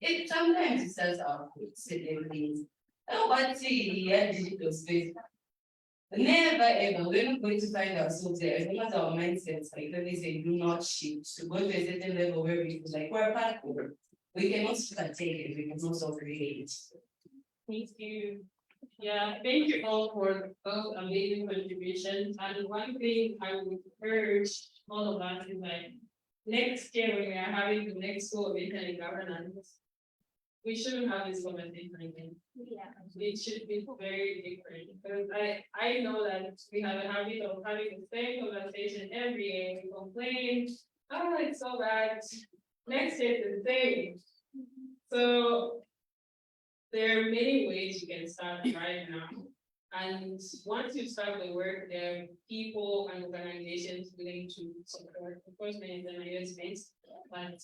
It sometimes it starts out with certain things. Oh, but see, yeah, digital space. Never ever, we're not going to find ourselves there. As long as our mindsets, like when they say, do not shift to go to a certain level where we feel like we're back over. We can also take it, we can also create. Thank you. Yeah, thank you all for those amazing contributions. And one thing I would urge all of us is like, next year when we are having the next school of internet governance, we shouldn't have this conversation again. Yeah. It should be very different, because I know that we have a habit of having the same conversation every year. We complain, oh, it's so bad. Next year it's the same. So there are many ways you can start right now. And once you start the work, there are people and organizations willing to support. Of course, many of them are US-based, but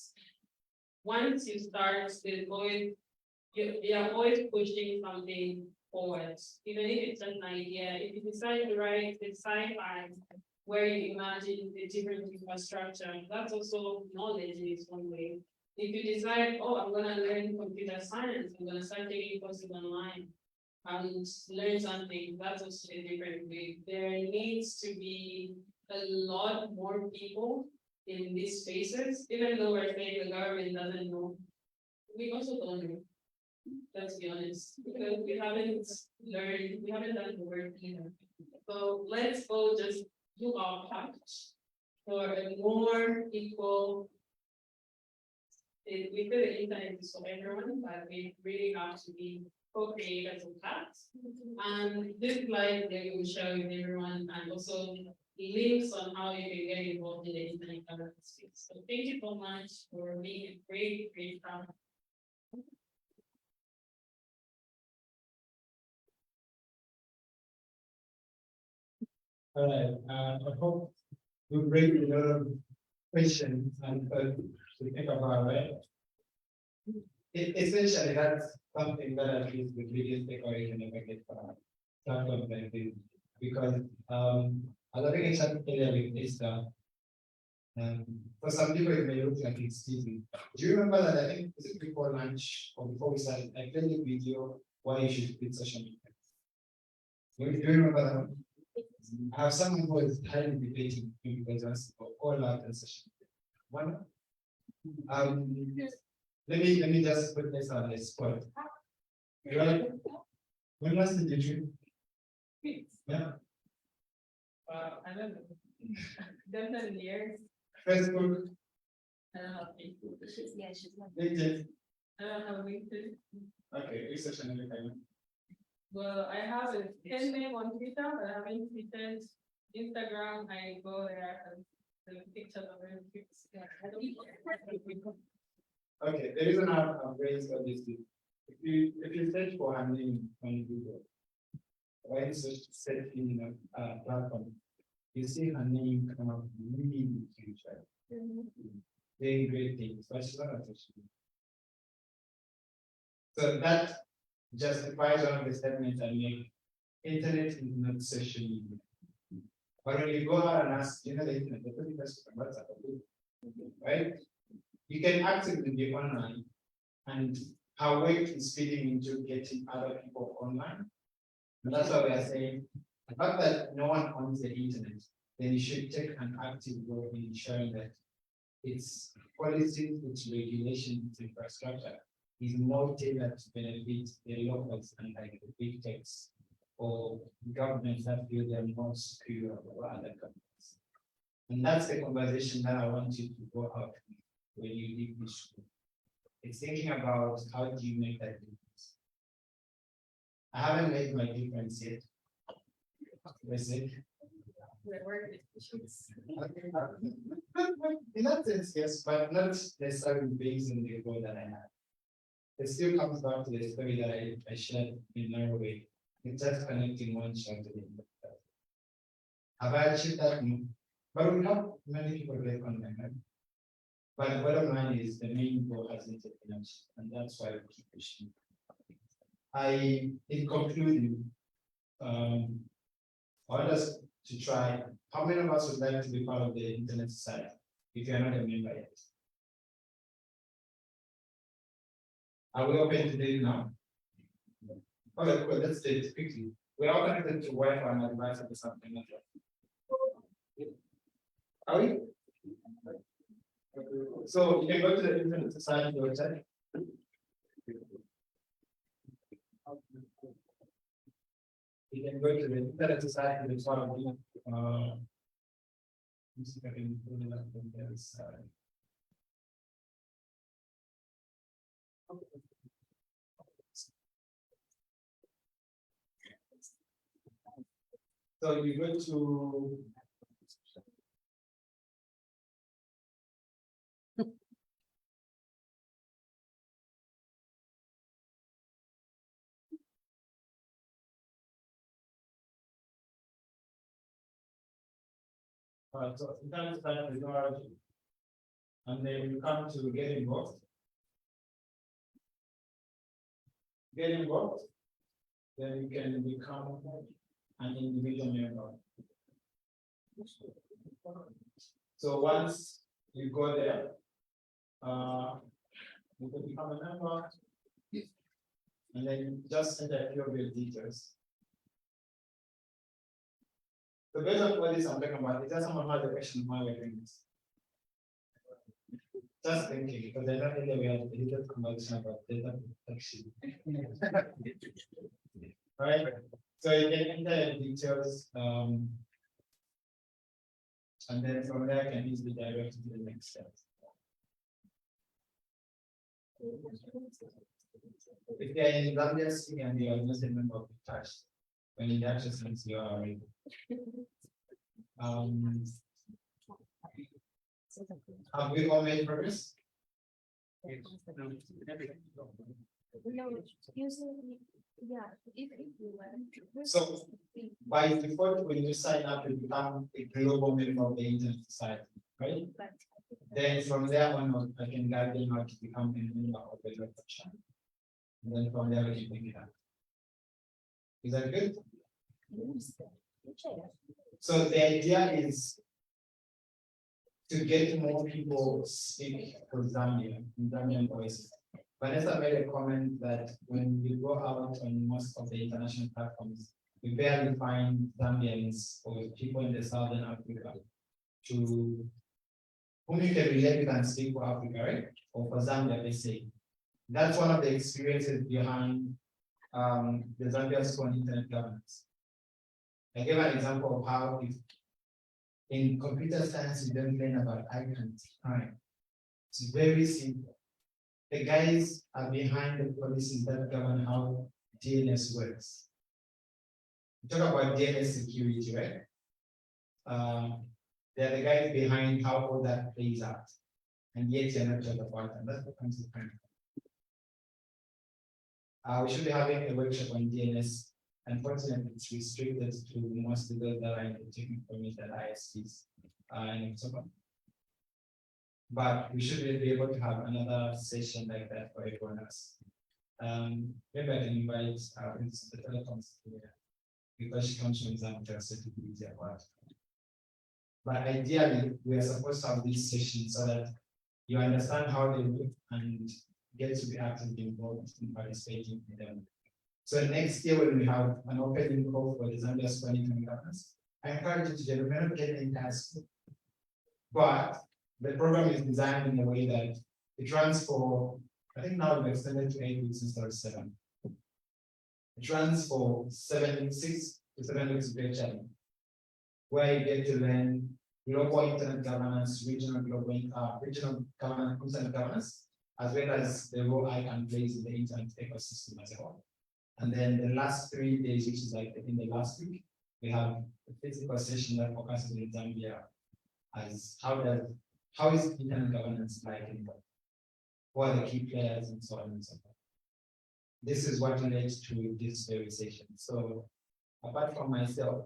once you start, there's always, you're always pushing something forward. Even if it's an idea, if you decide to write the sci-fi where you imagine the different infrastructure, that's also knowledge in its own way. If you decide, oh, I'm gonna learn computer science, I'm gonna start taking courses online and learn something, that's also a different way. There needs to be a lot more people in these spaces, even though we're saying the government doesn't know. We also don't know. Let's be honest, because we haven't learned, we haven't done the work either. So let's all just do our part for a more equal. We feel the internet is for everyone, but we really have to be co-creators of that. And this slide they will share with everyone, and also links on how you can get involved in the internet governance space. So thank you so much for being a great crowd. All right, I hope we bring a lot of questions and to think about, right? Essentially, that's something that at least the biggest takeaway can ever get from platforms like this. Because as I think I said earlier with ZICTA, for some people it may look like it's easy. Do you remember that I think was it before lunch or before we started, I played a video why you should quit social media? Do you remember that one? I have someone who is highly debating because that's all out and social media. One, let me just put this on the spot. Right? When last did you drink? Yeah. I don't know. Definitely years. Facebook. I don't have Facebook. She's not. LinkedIn. I don't have LinkedIn. Okay, research and everything. Well, I have a pen name on Twitter, but I haven't tweeted. Instagram, I go there and the pictures are very cute. Yeah, I don't. Okay, the reason I've raised all this is if you search for her name on Google, right? Search in a platform, you see her name come up really huge, right? Very great things, but she's not a social media. So that justifies one of the statements I make. Internet is not social media. But when you go out and ask, you know, the internet, the first WhatsApp, right? You can actively be online, and her work is feeding into getting other people online. And that's why we are saying, the fact that no one owns the internet, then you should take an active role in ensuring that its policies, its regulation, its infrastructure is more tailored to benefit the locals and like the big techs or governments that feel they're more superior over other governments. And that's the conversation that I want you to go out when you leave this school. It's thinking about how do you make that difference. I haven't made my difference yet. In that sense, yes, but not necessarily based on the goal that I have. It still comes back to the story that I shared in Norway. It's just connecting one shot to the other. Have I achieved that? No. But we have many people like online, right? But the bottom line is the main goal hasn't been achieved, and that's why we keep pushing. In concluding, I want us to try, how many of us would like to be part of the internet society if you're not a member yet? Are we open to do it now? Okay, cool, let's do it quickly. We are connected to Wi-Fi and devices or something like that. Are we? So you can go to the Internet Society website. You can go to the Internet Society website. Let's see if I can pull it up on the other side. So you go to so internet start technology, and then you come to get involved. Get involved, then you can become an individual member. So once you go there, you can become a member, and then you just enter a few of your details. So based on what this I'm talking about, is there someone who has a question why we're doing this? Just thinking, because I don't think we had a little conversation about data protection. Right? So you can enter details, and then from there I can easily direct you to the next step. If they are in Zambia and they are not a member of the touch, when in that sense you are already. Have we all made progress? No, usually, yeah, if you want. So by default, when you sign up, you become a global member of the Internet Society, right? Then from there on, I can guide them how to become a member of the local channel. And then from there, we can pick it up. Is that good? So the idea is to get more people speak for Zambia, Zambian voices. Vanessa made a comment that when you go out on most of the international platforms, we barely find Zambians or people in the Southern Africa to whom you can relate with and speak for Africa, right? Or for Zambia, they say. That's one of the experiences behind the Zambia School on Internet Governance. I gave an example of how if in computer science you don't learn about icons, right? It's very simple. The guys are behind the policies that govern how DNS works. We talk about DNS security, right? They're the guys behind how all that plays out. And yet you're not talking about them. That's the consequence. We should be having a workshop on DNS. Unfortunately, it's restricted to mostly those that are in the technical media ISPs and so on. But we should be able to have another session like that for everyone else. Maybe I can invite the telecoms here because she comes from Zambia, so it will be easier for us. But ideally, we are supposed to have these sessions so that you understand how they work and get to be actively involved in participating in them. So next year, when we have an opening call for the Zambia School Internet Governance, I encourage you to get the entire school. But the program is designed in a way that it runs for, I think now we've extended to 8 weeks instead of 7. It runs for 6 to 7 weeks virtually, where you get to learn global internet governance, regional governance, internet governance, as well as the role ICANN plays in the internet ecosystem as a whole. And then the last 3 days, which is like in the last week, we have a physical session that focuses in Zambia as how is internet governance like in the, who are the key players and so on and so forth. This is what led to this very session. So apart from myself,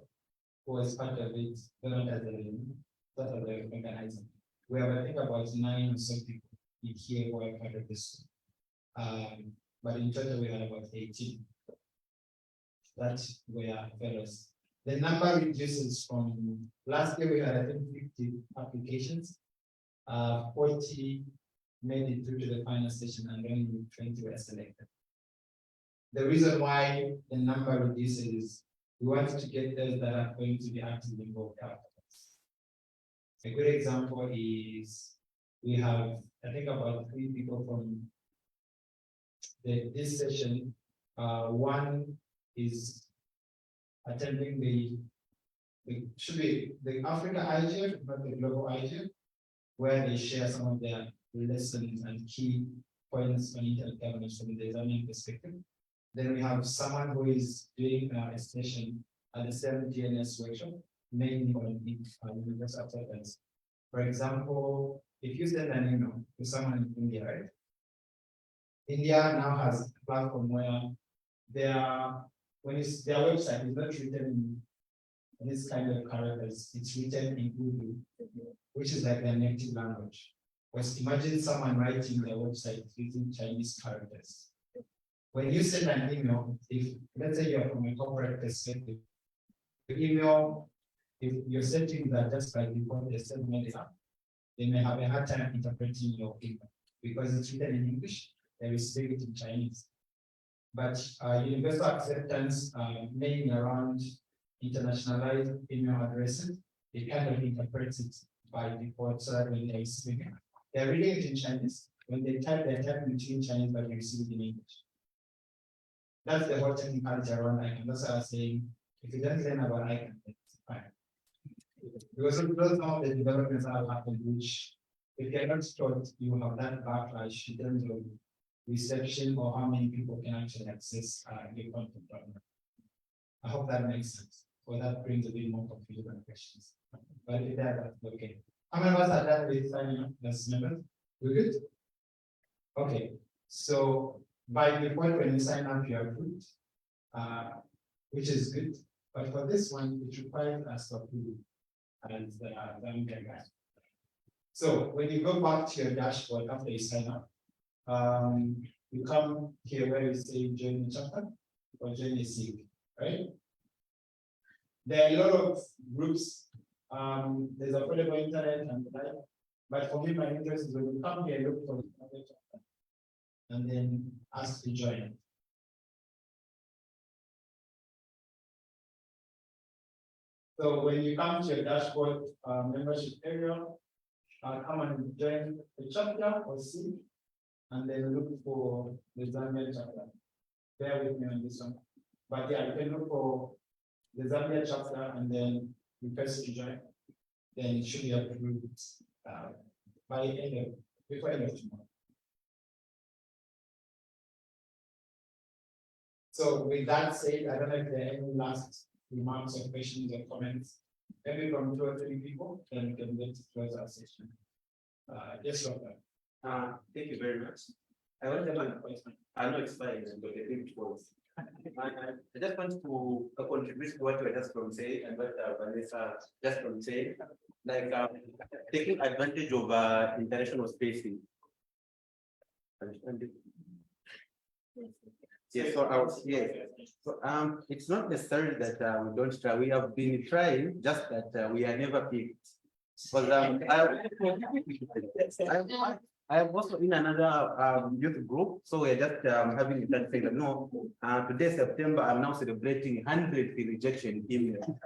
who was part of it, not as an organizer, we have, I think, about 9 or so people in here who are part of this. But in total, we had about 18 that were fellows. The number reduces from last year, we had, I think, 50 applications. 40 made it through to the final session, and only 20 were selected. The reason why the number reduces is we want to get those that are going to be actively involved afterwards. A good example is we have, I think, about 3 people from this session. One is attending the should be the Africa IGF, but the global IGF, where they share some of their lessons and key points on internet governance from the Zambian perspective. Then we have someone who is doing a session at the same DNS workshop, mainly on universal acceptance. For example, if you send an email to someone in India, right? India now has a platform where their website is not written in this kind of characters, it's written in Urdu, which is like their native language. Because imagine someone writing their website using Chinese characters. When you send an email, if let's say you're from a corporate perspective, the email, if your settings are just by default, they send it up, they may have a hard time interpreting your email because it's written in English, they will speak it in Chinese. But universal acceptance, mainly around internationalized email addresses, it kind of interprets it by default so that when they receive it, they're reading it in Chinese. When they type, they're typing it in Chinese, but they receive it in English. That's the whole technicality around ICANN. That's what I was saying. If you don't learn about ICANN, it's fine. Because some of the developments that have happened, which if you're not taught, you have that backlash in terms of reception or how many people can actually access your content. I hope that makes sense. Or that brings a bit more confusion and questions. But if that's okay. How many of us are done with signing up as members? We good? Okay. So by default, when you sign up, you are good, which is good. But for this one, it requires us to approve as the Zambia guy. So when you go back to your dashboard after you sign up, you come here where you say join the chapter or join the SIG, right? There are a lot of groups. There's available internet and the like. But for me, my interest is when you come here, look for the chapter and then ask to join. So when you come to your dashboard membership area, come and join the chapter or SIG, and then look for the Zambia chapter. Bear with me on this one. But yeah, you can look for the Zambia chapter and then request to join. Then it should be approved before end of tomorrow. So with that said, I don't know if there are any last remarks or questions or comments. Maybe from 2 or 3 people, then we can get to close our session. Yes, Doctor. Thank you very much. I want to have an appointment. I know it's fine, but I think it was. I just want to contribute to what you were just from saying and what Vanessa just from saying, like taking advantage of international spacing. Yes, so I was so it's not necessarily that we don't try. We have been trying, just that we are never picked. Because I am also in another youth group, so we're just having that thing. No, today September, I'm now celebrating 100th rejection email.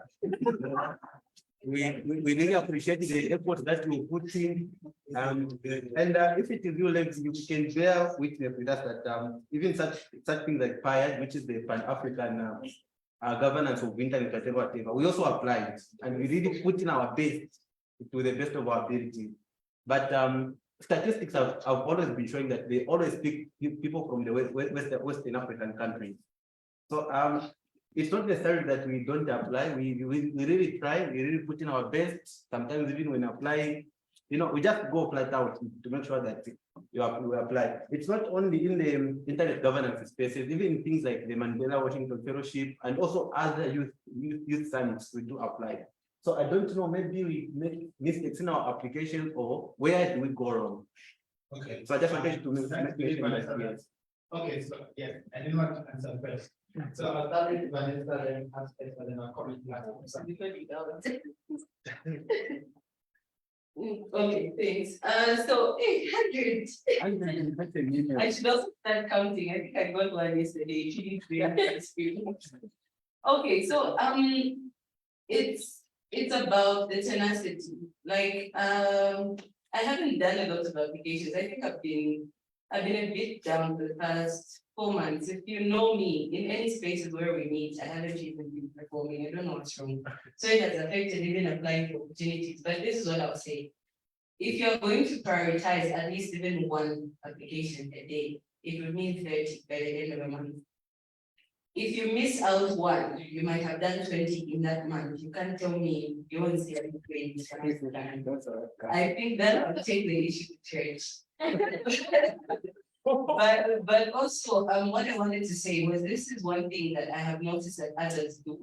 We really appreciate the effort that you put in, and if it is you, you can bear witness with us that even such things like PIAD, which is the Pan-African governance of internet, whatever, we also applied, and we really put in our best to the best of our ability. But statistics have always been showing that they always pick people from the Western African countries. So it's not necessarily that we don't apply. We really try. We really put in our best. Sometimes even when applying, we just go flat out to make sure that we apply. It's not only in the internet governance spaces, even in things like the Mandela Washington Fellowship and also other youth summits, we do apply. So I don't know, maybe we make mistakes in our application or where do we go wrong? Okay. So I just wanted to make Vanessa. yes. Okay, so yes, I didn't want to answer first. So I'll start with Vanessa, then ask Esther, then I'll comment last. Okay, thanks. So 800. I should also start counting. I think I got one yesterday. She didn't really. Okay, so it's about the tenacity. Like I haven't done a lot of applications. I think I've been a bit down the past 4 months. If you know me, in any spaces where we meet, I haven't even been performing. I don't know what's wrong. So it has affected even applying for opportunities. But this is what I'll say. If you're going to prioritize at least even one application a day, it will mean 30 by the end of the month. If you miss out one, you might have done 20 in that month. You can't tell me you won't see any 20. I think that will take the issue to church. but also, what I wanted to say was this is one thing that I have noticed that others do,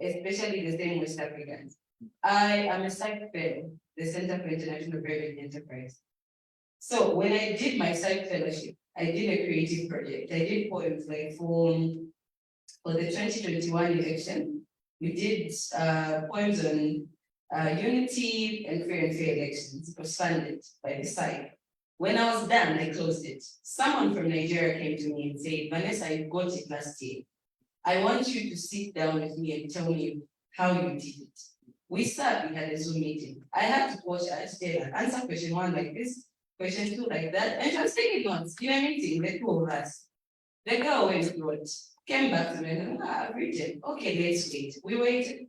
especially the same West Africans. I am a psych fellow, the Center for International Private Enterprise. So when I did my psych fellowship, I did a creative project. I did poems like for the 2021 election. We did poems on unity and fair elections. It was funded by the site. When I was done, I closed it. Someone from Nigeria came to me and said, Vanessa, you got it last year. I want you to sit down with me and tell me how you did it. We sat, we had a Zoom meeting. I had to watch her answer question 1 like this, question 2 like that, and she was taking notes in a meeting, the 2 of us. The girl went through it, came back to me, and I've written, okay, let's wait. We waited.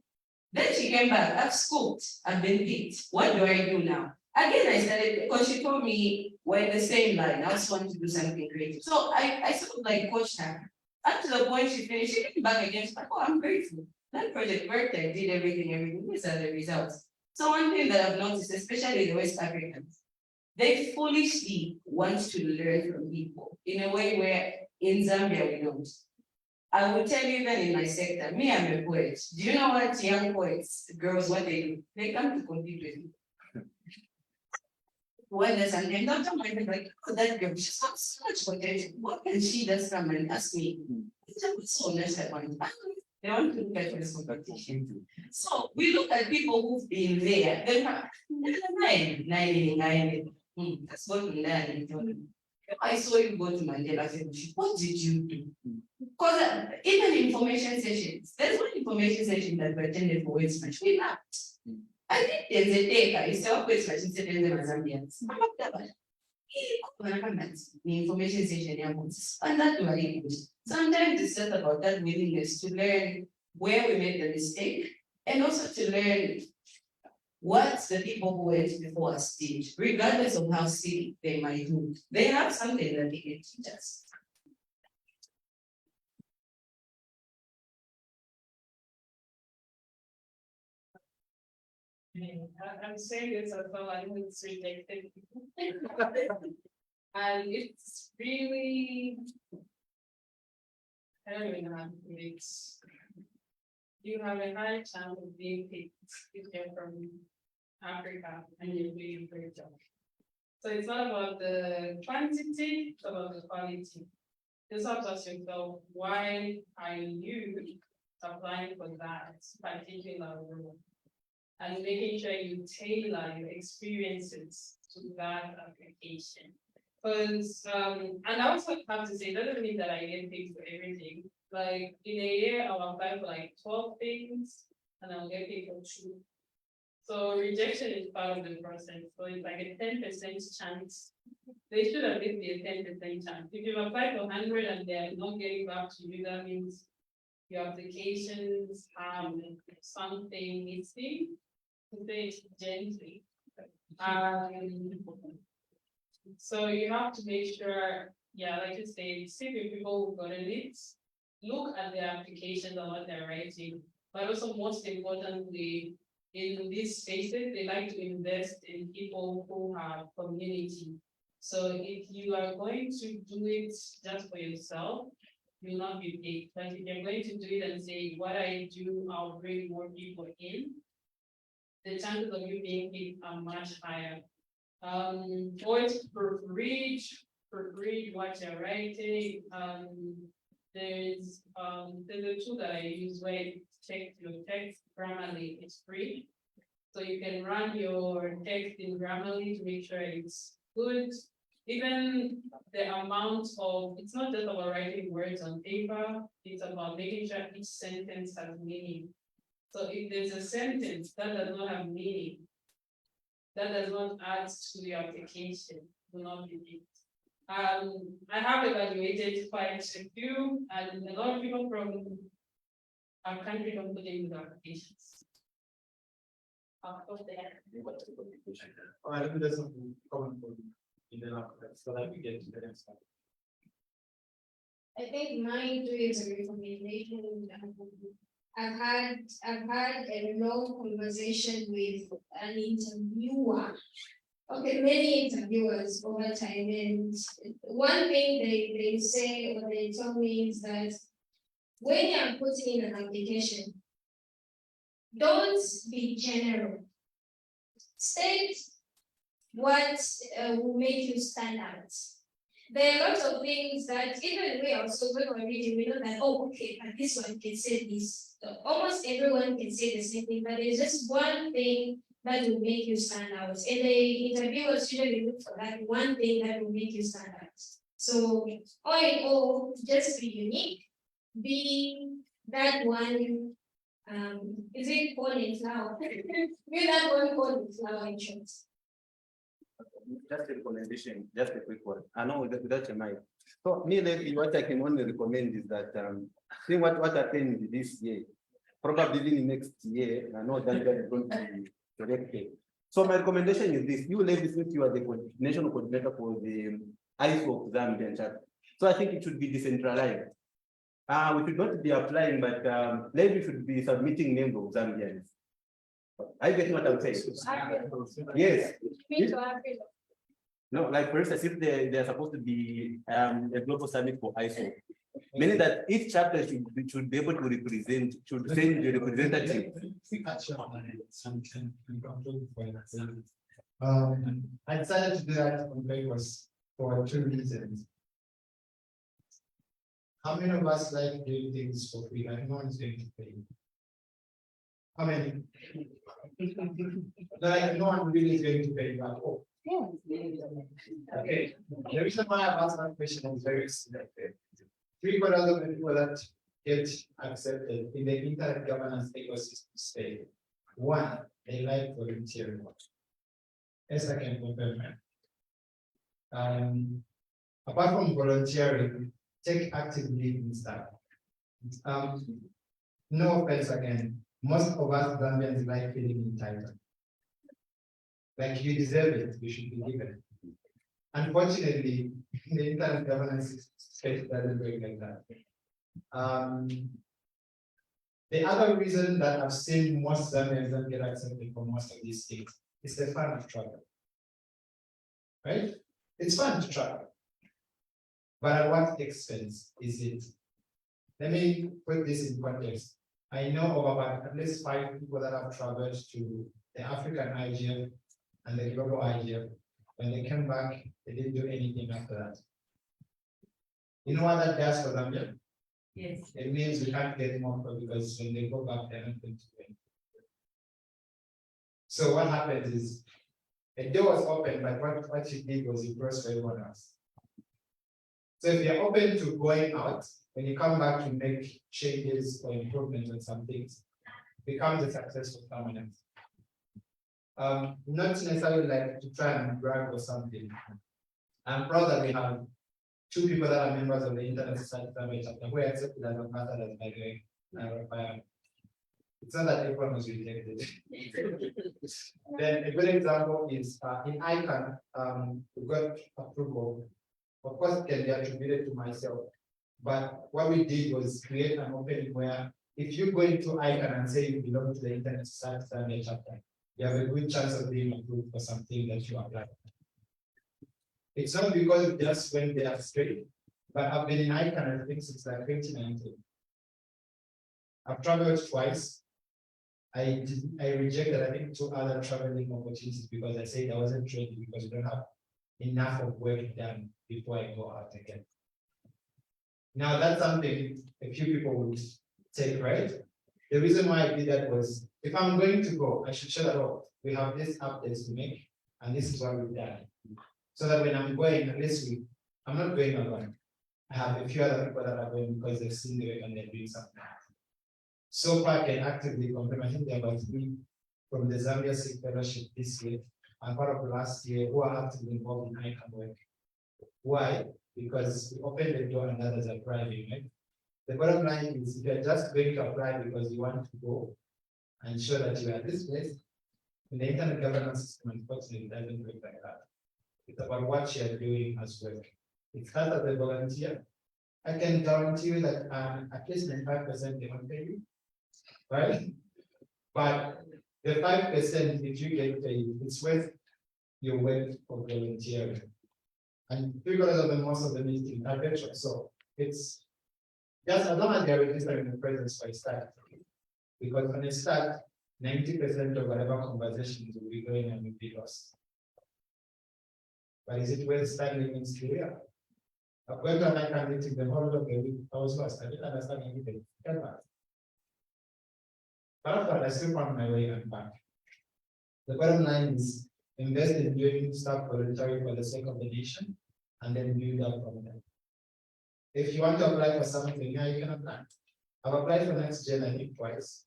Then she came back, I've scooped, I've been picked. What do I do now? Again, I started, because she told me we're in the same line, I also want to do something creative. So I sort of like coached her. Up to the point she finished, she came back again, she's like, oh, I'm grateful. That project worked, I did everything, these are the results. So one thing that I've noticed, especially the West Africans, they foolishly want to learn from people in a way where in Zambia we don't. I will tell you that in my sector, me, I'm a poet. Do you know what young poets, girls, what they do? They come to compete with me. When there's an end, Dr. Mike like, oh, that girl, she's got so much potential. What can she just come and ask me? So nice at one time. They want to look at this competition. So we look at people who've been there. They're nine. That's what we learn. I saw you go to Mandela Fellowship. What did you do? Because even information sessions, there's one information session that we attended for West Match. We laughed. I think there's a day I saw West Match instead of Zambians. The information session, and that was really good. Sometimes it's just about that willingness to learn where we made the mistake and also to learn what the people who went before us did, regardless of how silly they might do. They have something that they can teach us. I'm saying this as well, I know it's rejected. And it's really, I don't even know how to put it. You have a high chance of being picked if you're from Africa and you're doing a great job. So it's not about the quantity, it's about the quality. Just ask yourself, why are you applying for that particular role? And making sure you tailor your experiences to that application. Because, and I also have to say, it doesn't mean that I get paid for everything. Like in a year, I'll apply for like 12 things and I'll get paid for 2. So rejection is part of the process. So it's like a 10% chance. They should at least be a 10% chance. If you've applied for 100 and they're not getting back to you, that means your applications have something missing. To say it gently. So you have to make sure, yeah, like you say, see the people who got it, look at their applications and what they're writing, but also most importantly, in these spaces, they like to invest in people who have community. So if you are going to do it just for yourself, you'll not be paid. But if you're going to do it and say, what I do, I'll bring more people in, the chances of you being hit are much higher. Always proofread what you're writing. There's a tool that I use where it checks your text Grammarly. It's free. So you can run your text in Grammarly to make sure it's good. Even the amount of, it's not just about writing words on paper, it's about making sure each sentence has meaning. So if there's a sentence that does not have meaning, that does not add to the application, do not be it. I have evaluated quite a few, and a lot of people from our country don't put in the applications. Let me do something common for you in the lab, so that we get to the next one. I think mine too is a recommendation. I've had a long conversation with an interviewer. Okay, many interviewers over time, and one thing they say or they tell me is that when you're putting in an application, don't be general. State what will make you stand out. There are lots of things that even we also when we're reading, we know that, oh, okay, but this one can say this. So almost everyone can say the same thing, but there's just one thing that will make you stand out. And the interviewers usually look for that one thing that will make you stand out. So all in all, just be unique, be that one. Is it corn flour? Be that one corn flour in short. Just a recommendation, just a quick one. I know without your mind. So me, what I can only recommend is that see what happened this year, probably in next year. I know that is going to be corrected. So my recommendation is this: you ladies, since you are the national coordinator for the ISO of Zambia chapter, so I think it should be decentralized. We should not be applying, but ladies should be submitting names of Zambians. Are you getting what I'm saying? Yes. No, like for instance, if they're supposed to be a global summit for ISO, meaning that each chapter should be able to represent, should send the representative. I decided to do that on purpose for 2 reasons. How many of us like doing things for free? Like no one's going to pay. How many? Like no one really is going to pay back. Oh. Okay. The reason why I've asked that question is very selective. 3/4 of the people that get accepted in the internet governance ecosystem state. One, they like volunteering. Yes, I can confirm. Apart from volunteering, take active lead in stuff. No offense again. Most of us Zambians like feeling entitled. Like you deserve it, you should be given it. Unfortunately, the internet governance space doesn't work like that. The other reason that I've seen most Zambians don't get accepted for most of these things is the fun of travel. Right? It's fun to travel. But at what expense is it? Let me put this in context. I know of about at least 5 people that have traveled to the African IGF and the global IGF. When they came back, they didn't do anything after that. You know what that does for Zambia? Yes. It means we can't get more because when they go back, they're not going to pay. So what happens is a door was open, but what you did was you crossed everyone else. So if you're open to going out, when you come back to make changes or improvements on some things, it becomes a success for someone else. Not necessarily like to try and brag or something. I'm proud that we have 2 people that are members of the Internet Society Family Chapter who are accepted as ambassadors by the It's not that everyone was rejected. Then a good example is in ICANN, we got approval. Of course, it can be attributed to myself. But what we did was create an opening where if you go into ICANN and say you belong to the Internet Society Family Chapter, you have a good chance of being approved for something that you apply. It's not because it just went there straight, but I've been in ICANN, I think, since like 2019. I've traveled twice. I rejected, I think, 2 other traveling opportunities because I said I wasn't ready because we don't have enough of work done before I go out again. Now that's something a few people would take, right? The reason why I did that was if I'm going to go, I should show that, oh, we have this updates to make, and this is what we've done. So that when I'm going, at least I'm not going alone. I have a few other people that are going because they've seen the work and they're doing something. So far, I can actively confirm, I think there are about 3 from the Zambia ZICTA Fellowship this year and part of the last year who are actively involved in ICAM work. Why? Because we opened the door and others are applying, right? The bottom line is if you're just going to apply because you want to go and show that you are at this place, in the internet governance system, unfortunately, it doesn't work like that. It's about what you're doing as work. It starts as a volunteer. I can guarantee you that at least 95% they won't pay you, right? But the 5%, if you get paid, it's worth your work for volunteering. And 3/4 of the most of the meetings are virtual. So it's just as long as they're registered in the presence by start. Because when they start, 90% of whatever conversations will be going and will be lost. But is it worth standing in Syria? I went to an meeting the whole of the week. I was lost. I didn't understand anything. But after I still found my way and back. The bottom line is invest in doing stuff voluntary for the sake of the nation and then build up from there. If you want to apply for something, yeah, you can apply. I've applied for Next Gen, I think twice.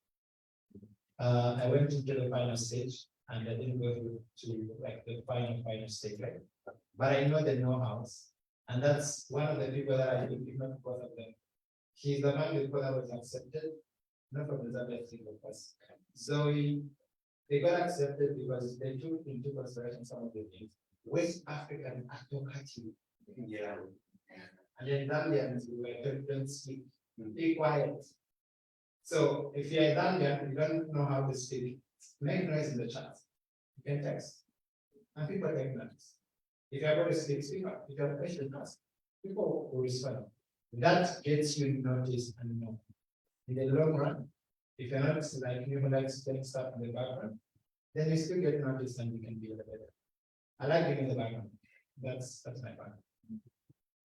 I went into the final stage and I didn't go to like the final stage, right? But I know the know-hows. And that's one of the people that I think, if not both of them. He's the man before that was accepted, not from the Zambia single person. Zoe, they got accepted because they took into consideration some of the things. West African autocracy. Yeah. And then Zambians were don't speak. Be quiet. So if you're a Zambian, you don't know how to speak, make noise in the chat. You can text. And people take notes. If you're going to speak up. If you have questions, ask. People will respond. That gets you noticed and known. In the long run, if you're not like you like to take stuff in the background, then you still get noticed and you can be a little better. I like being in the background. That's my background.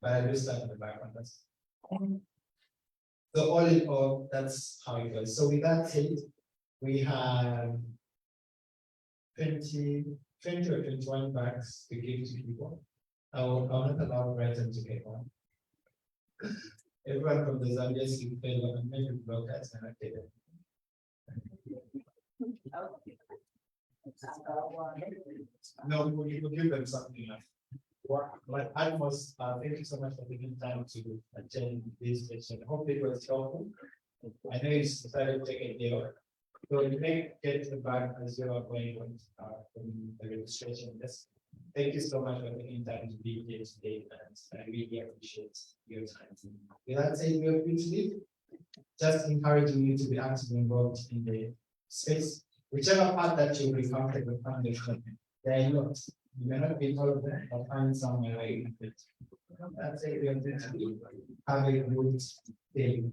But I do stuff in the background. So all in all, that's how it goes. So with that said, we have 20 or 21 bags to give to people. I'll not allow Brighton to get one. Everyone from the Zambia ZICTA and maybe brokers and active. No, we will give them something like but almost thank you so much for taking time to attend this session. Hope it was helpful. I know you decided to take a day off. So you may get the bag as you are going on from the registration desk. Thank you so much for taking time to be here today, and I really appreciate your time. With that said, we are free to leave. Just encouraging you to be actively involved in the space. Whichever part that you will be comfortable with, there are lots. You may not be all of them, but find somewhere where you can fit. That's it. We are going to have a good day.